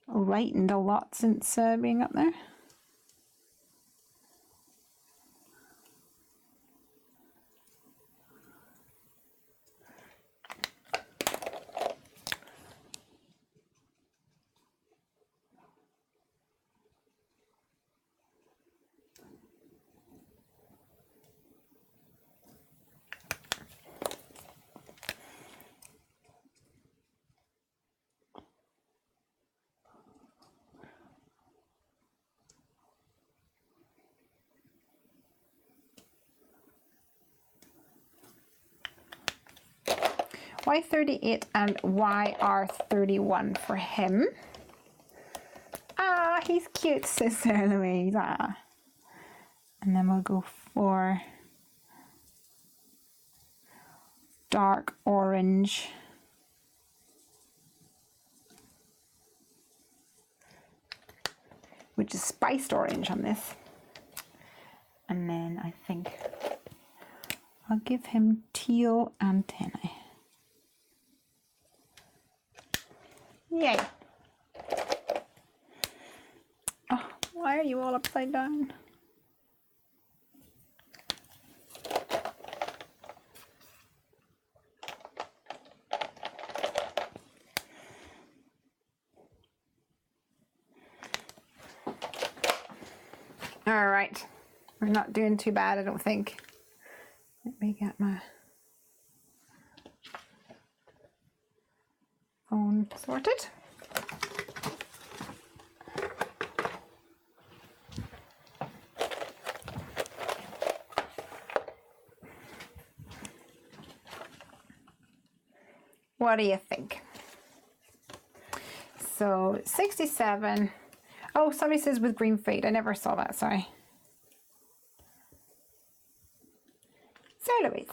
lightened a lot since being up there. Y38 and YR31 for him. Ah, he's cute, Sister Louise. Ah. And then we'll go for dark orange. Which is spiced orange on this. And then I think I'll give him teal antennae. Yay. Oh, why are you all upside down? All right, we're not doing too bad, I don't think. Let me get my phone sorted. What do you think? So 67. Oh, somebody says with green feet. I never saw that, sorry. So Louise.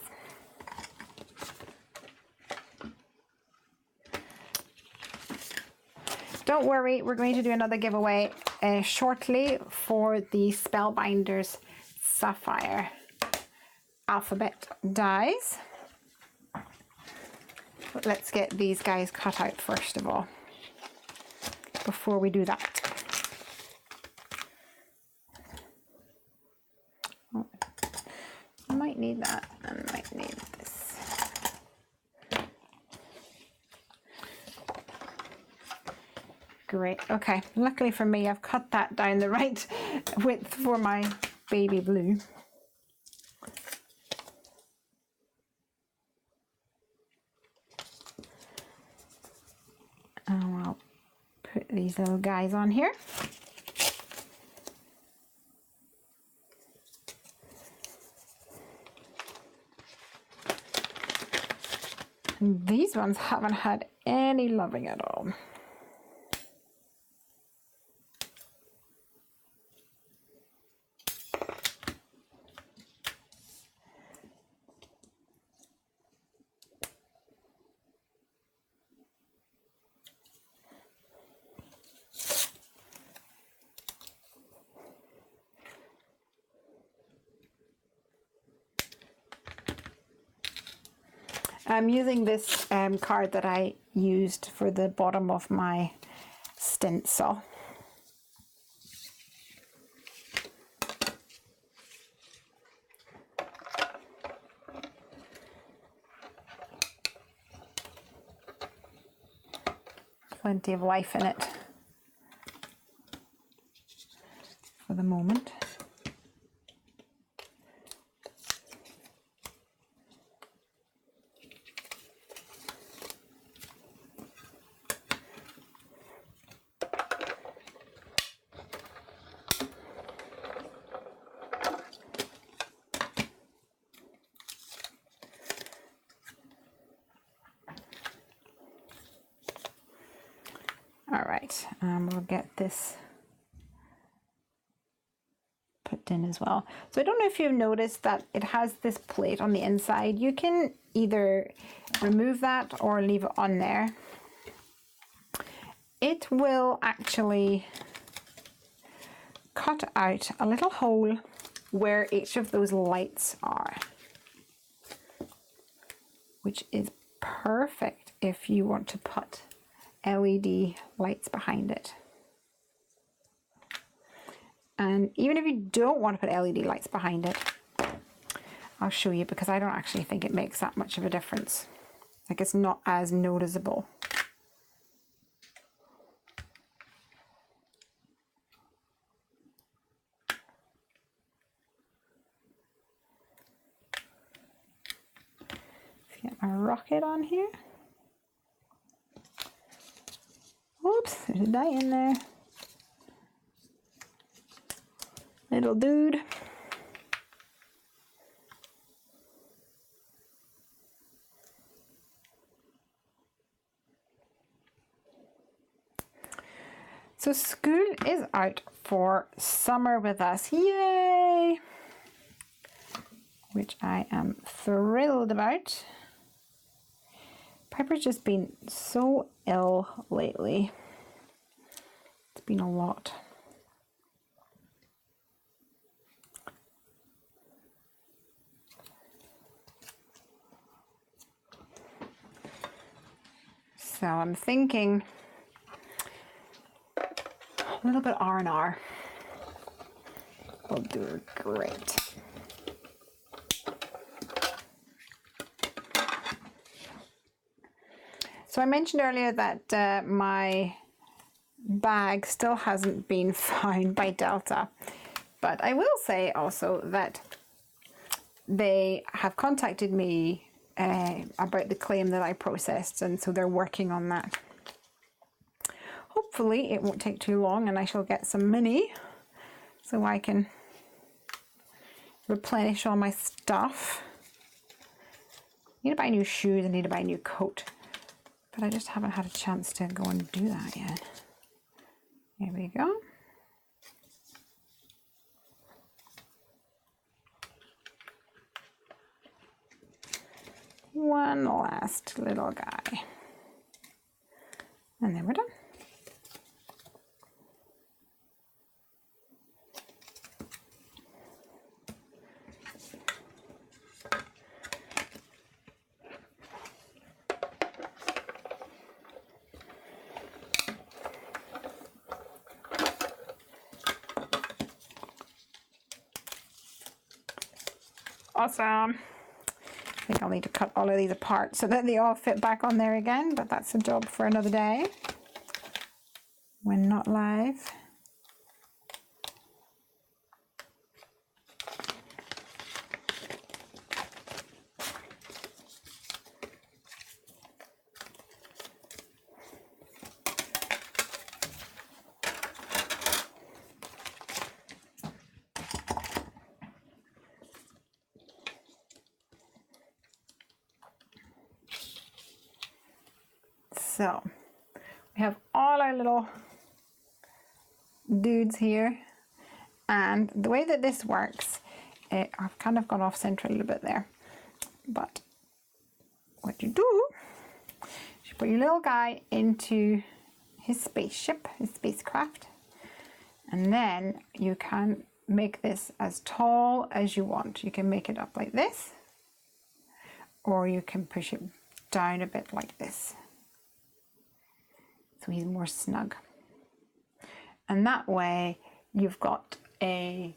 Don't worry, we're going to do another giveaway shortly for the Spellbinders Sapphire alphabet dies. But let's get these guys cut out first of all, before we do that. Oh, I might need that, and I might need this. Great, okay. Luckily for me, I've cut that down the right width for my baby blue. And I'll put these little guys on here. And these ones haven't had any loving at all. I'm using this card that I used for the bottom of my stencil. Plenty of life in it for the moment. All right, we'll get this put in as well. So I don't know if you've noticed that it has this plate on the inside. You can either remove that or leave it on there. It will actually cut out a little hole where each of those lights are, which is perfect if you want to put LED lights behind it. And even if you don't want to put LED lights behind it, I'll show you, because I don't actually think it makes that much of a difference. Like, it's not as noticeable. Let's get my rocket on here. Oops, there's a die in there. Little dude. So school is out for summer with us. Yay! Which I am thrilled about. Piper's just been so ill lately. It's been a lot. So I'm thinking a little bit R&R will do great. So I mentioned earlier that my bag still hasn't been found by Delta, but I will say also that they have contacted me about the claim that I processed, and so they're working on that. Hopefully it won't take too long and I shall get some money so I can replenish all my stuff. I need to buy new shoes, I need to buy a new coat, but I just haven't had a chance to go and do that yet. There we go. One last little guy. And then we're done. Awesome. I think I'll need to cut all of these apart so that they all fit back on there again, but that's a job for another day when not live. So we have all our little dudes here, and the way that this works, I've kind of gone off center a little bit there, but what you do is you put your little guy into his spaceship, his spacecraft, and then you can make this as tall as you want. You can make it up like this, or you can push it down a bit like this, so he's more snug. And that way you've got a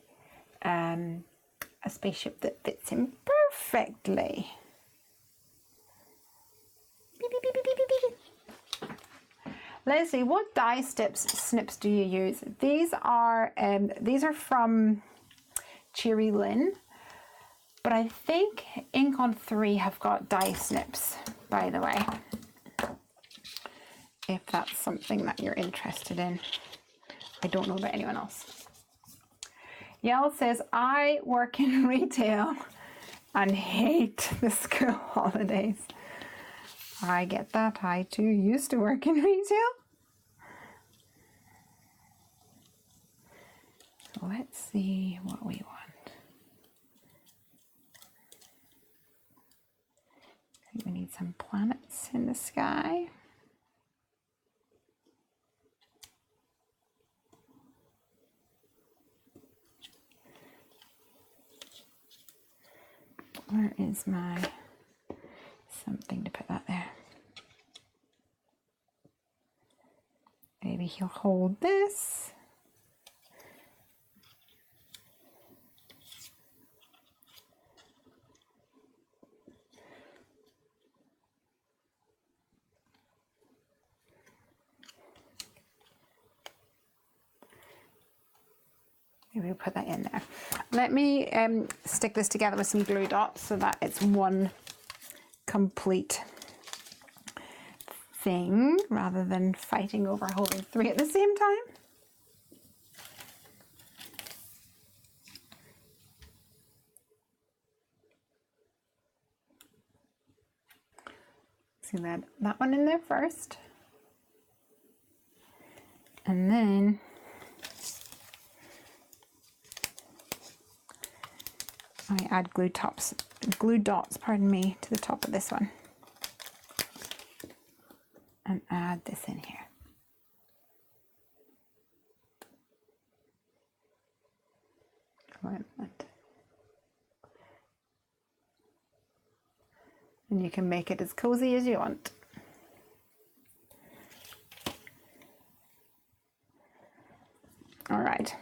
spaceship that fits him perfectly. Beep, beep, beep, beep, beep, beep. Lesley, what die snips do you use? These are from Cheery Lynn, but I think Ink on 3 have got die snips, by the way, if that's something that you're interested in. I don't know about anyone else. Yael says, I work in retail and hate the school holidays. I get that. I too used to work in retail. So let's see what we want. I think we need some planets in the sky. Where is my something to put that there? Maybe he'll hold this. Maybe we'll put that in there. Let me stick this together with some glue dots so that it's one complete thing rather than fighting over holding 3 at the same time. So that one in there first. And then I add glue dots, pardon me, to the top of this one. And add this in here. Like that. And you can make it as cozy as you want. All right.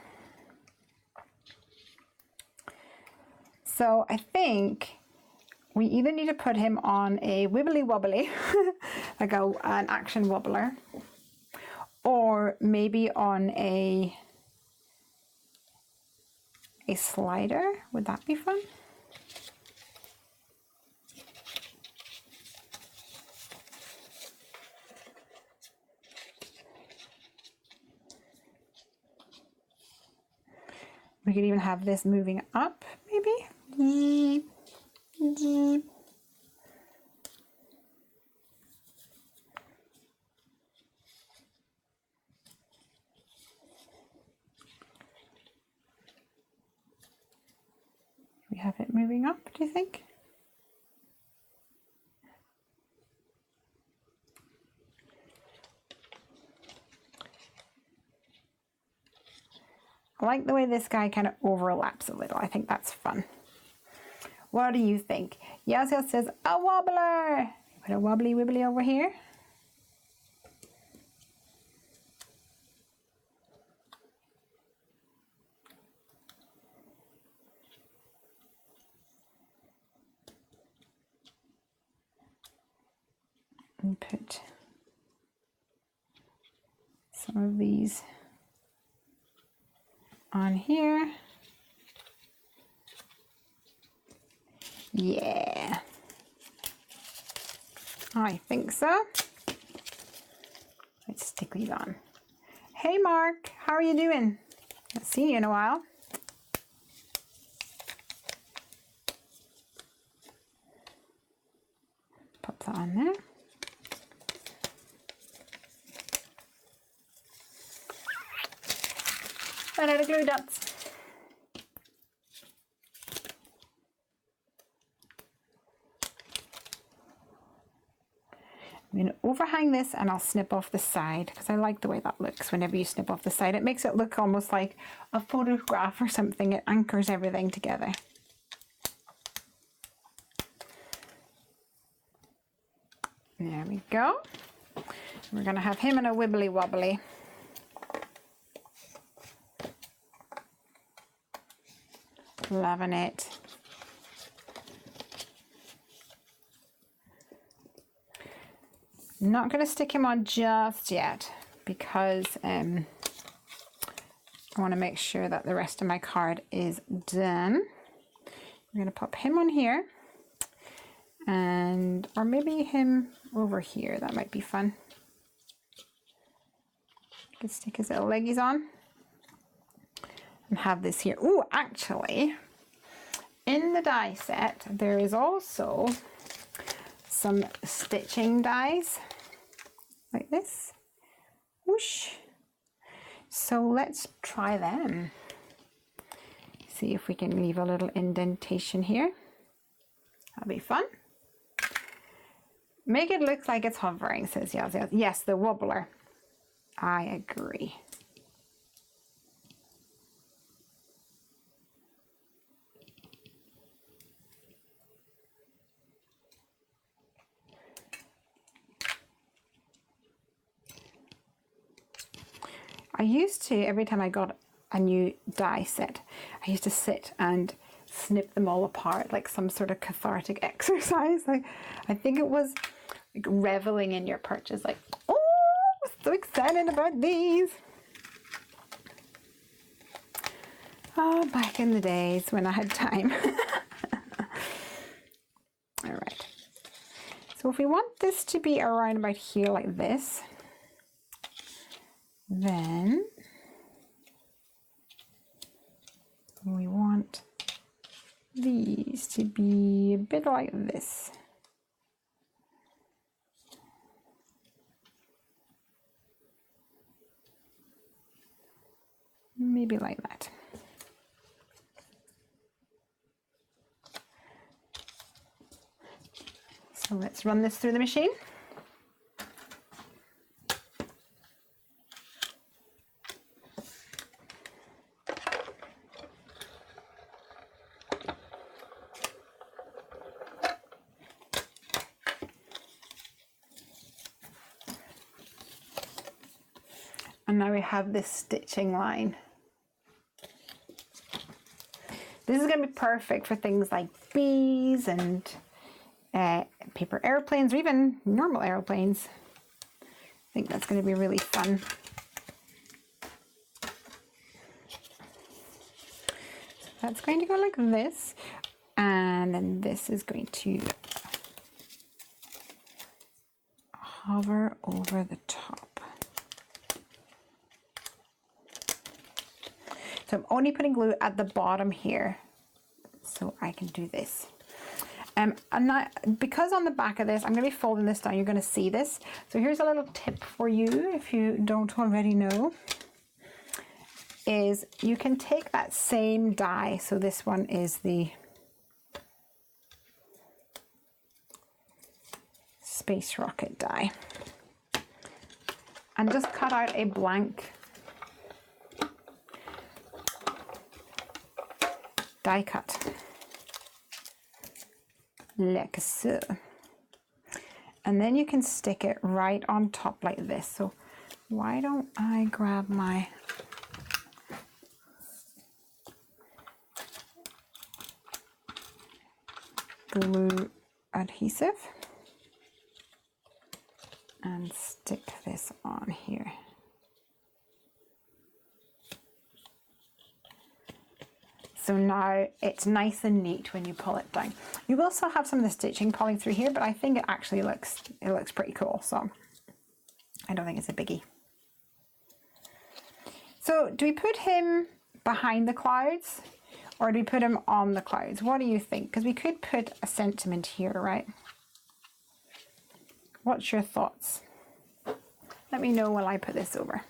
So I think we either need to put him on a wibbly wobbly, like an action wobbler, or maybe on a slider. Would that be fun? We could even have this moving up, maybe. We have it moving up, do you think? I like the way this guy kind of overlaps a little. I think that's fun. What do you think? Yazel says, a wobbler. Put a wobbly wibbly over here. And put some of these on here. Yeah, I think so. Let's stick these on. Hey Mark, how are you doing? Haven't seen you in a while. Pop that on there. Run out of glue dots. I'm going to overhang this and I'll snip off the side because I like the way that looks whenever you snip off the side. It makes it look almost like a photograph or something. It anchors everything together. There we go. We're going to have him in a wibbly wobbly. Loving it. Not going to stick him on just yet because I want to make sure that the rest of my card is done. We're going to pop him on here, and or maybe him over here. That might be fun. Could stick his little leggies on and have this here. Oh, actually, in the die set there is also some stitching dies like this. Whoosh. So let's try them. See if we can leave a little indentation here. That'll be fun. Make it look like it's hovering, says Yaz. Yes, the wobbler. I agree. I used to, every time I got a new die set, I used to sit and snip them all apart like some sort of cathartic exercise. Like, I think it was like reveling in your purchase, like, oh, I'm so excited about these. Oh, back in the days when I had time. All right. So if we want this to be around about here like this, then we want these to be a bit like this. maybe like that. So let's run this through the machine. And now we have this stitching line. This is going to be perfect for things like bees and paper airplanes, or even normal airplanes. I think that's going to be really fun. So that's going to go like this, and then this is going to hover over the top. So I'm only putting glue at the bottom here, so I can do this. And now, because on the back of this, I'm going to be folding this down, you're going to see this. So here's a little tip for you, if you don't already know, is you can take that same die. So this one is the space rocket die. And just cut out a blank die cut, like so. And then you can stick it right on top like this. So why don't I grab my glue adhesive and stick this on here. So now it's nice and neat when you pull it down. You will still have some of the stitching pulling through here, but I think it actually looks pretty cool. So I don't think it's a biggie. So do we put him behind the clouds or do we put him on the clouds? What do you think? Because we could put a sentiment here, right? What's your thoughts? Let me know while I put this over.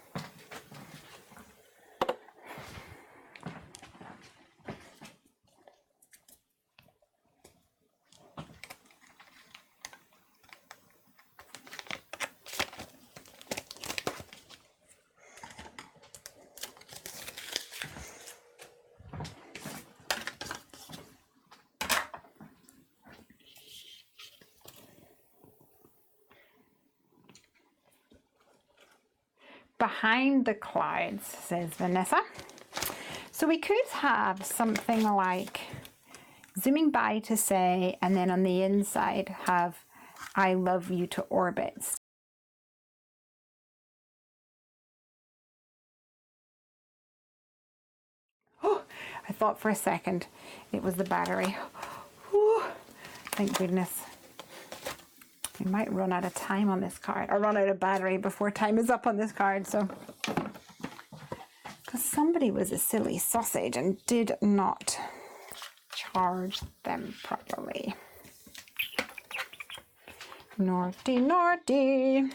Behind the clouds, says Vanessa. So we could have something like zooming by to say, and then on the inside have I love you to orbits. Oh, I thought for a second it was the battery. Whew, thank goodness. We might run out of time on this card, or run out of battery before time is up on this card. So, because somebody was a silly sausage and did not charge them properly. Naughty, naughty.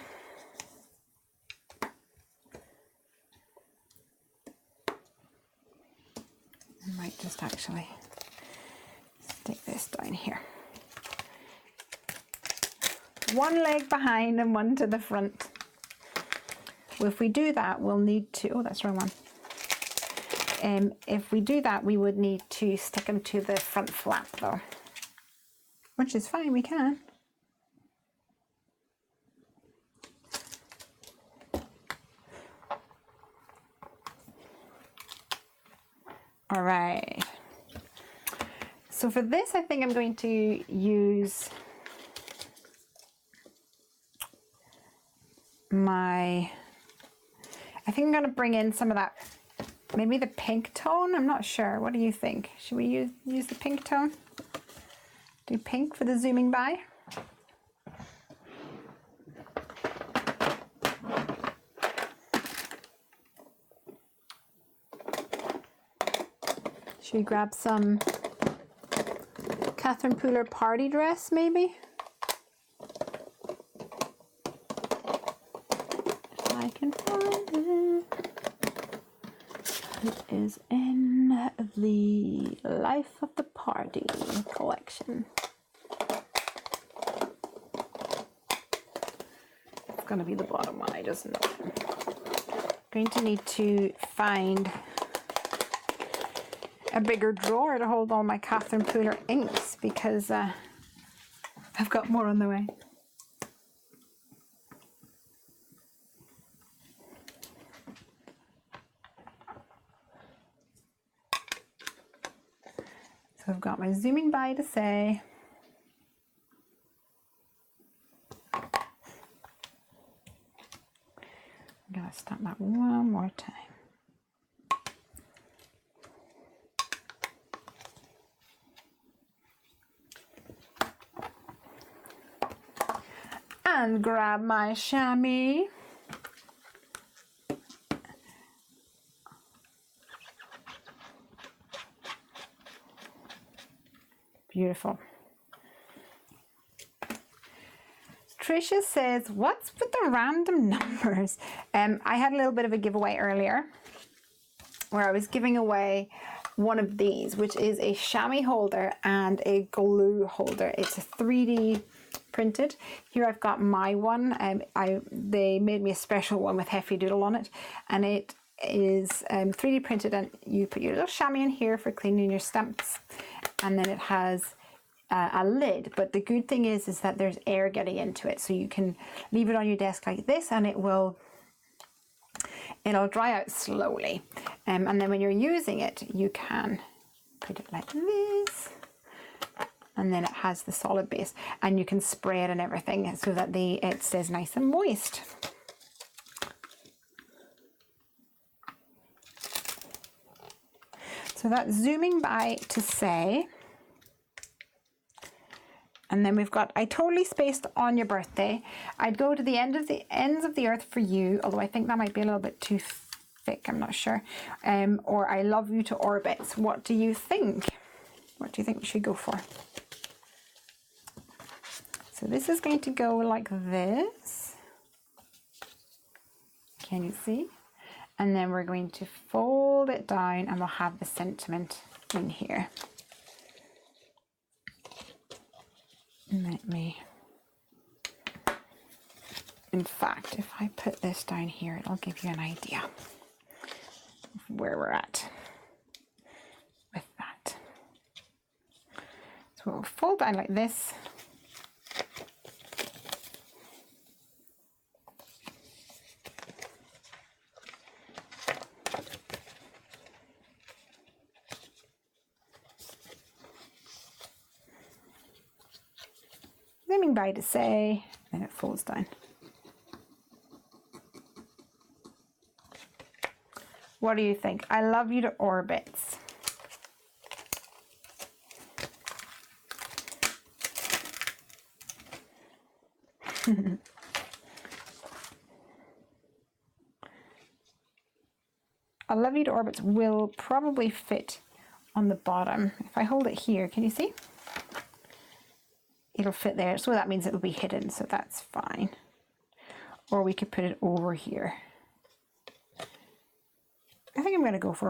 I might just actually stick this down here. One leg behind and one to the front. Well, if we do that, we'll need to, oh, that's the wrong one. If we do that, we would need to stick them to the front flap though, which is fine, we can. All right. So for this, I think I'm going to use I think I'm going to bring in some of that, maybe the pink tone. I'm not sure. What do you think? Should we use the pink tone? Do pink for the zooming by? Should we grab some Catherine Pooler party dress maybe? I can find it. It is in the Life of the Party collection. It's going to be the bottom one, I just know. Going to need to find a bigger drawer to hold all my Catherine Pooler inks because I've got more on the way. So I've got my zooming by to say. I'm going to stamp that one more time. And grab my chamois. Beautiful. Tricia says, what's with the random numbers? I had a little bit of a giveaway earlier where I was giving away one of these, which is a chamois holder and a glue holder. It's a 3D printed. Here I've got my one. They made me a special one with Heffy Doodle on it, and it is 3D printed, and you put your little chamois in here for cleaning your stamps, and then it has a lid. But the good thing is that there's air getting into it, so you can leave it on your desk like this and it'll dry out slowly, and then when you're using it you can put it like this, and then it has the solid base, and you can spray it and everything so that it stays nice and moist. So that's zooming by to say. And then we've got, I totally spaced on your birthday. I'd go to the ends of the earth for you, although I think that might be a little bit too thick, I'm not sure. Or I love you to orbits. What do you think? What do you think we should go for? So this is going to go like this. Can you see? And then we're going to fold it down and we'll have the sentiment in here. Let me, in fact, if I put this down here, it'll give you an idea of where we're at with that. So we'll fold down like this. Zooming by to say, then it folds down. What do you think? I love you to orbits. I love you to orbits will probably fit on the bottom. If I hold it here, can you see? It'll fit there, so that means it'll be hidden, so that's fine. Or we could put it over here. I think I'm going to go for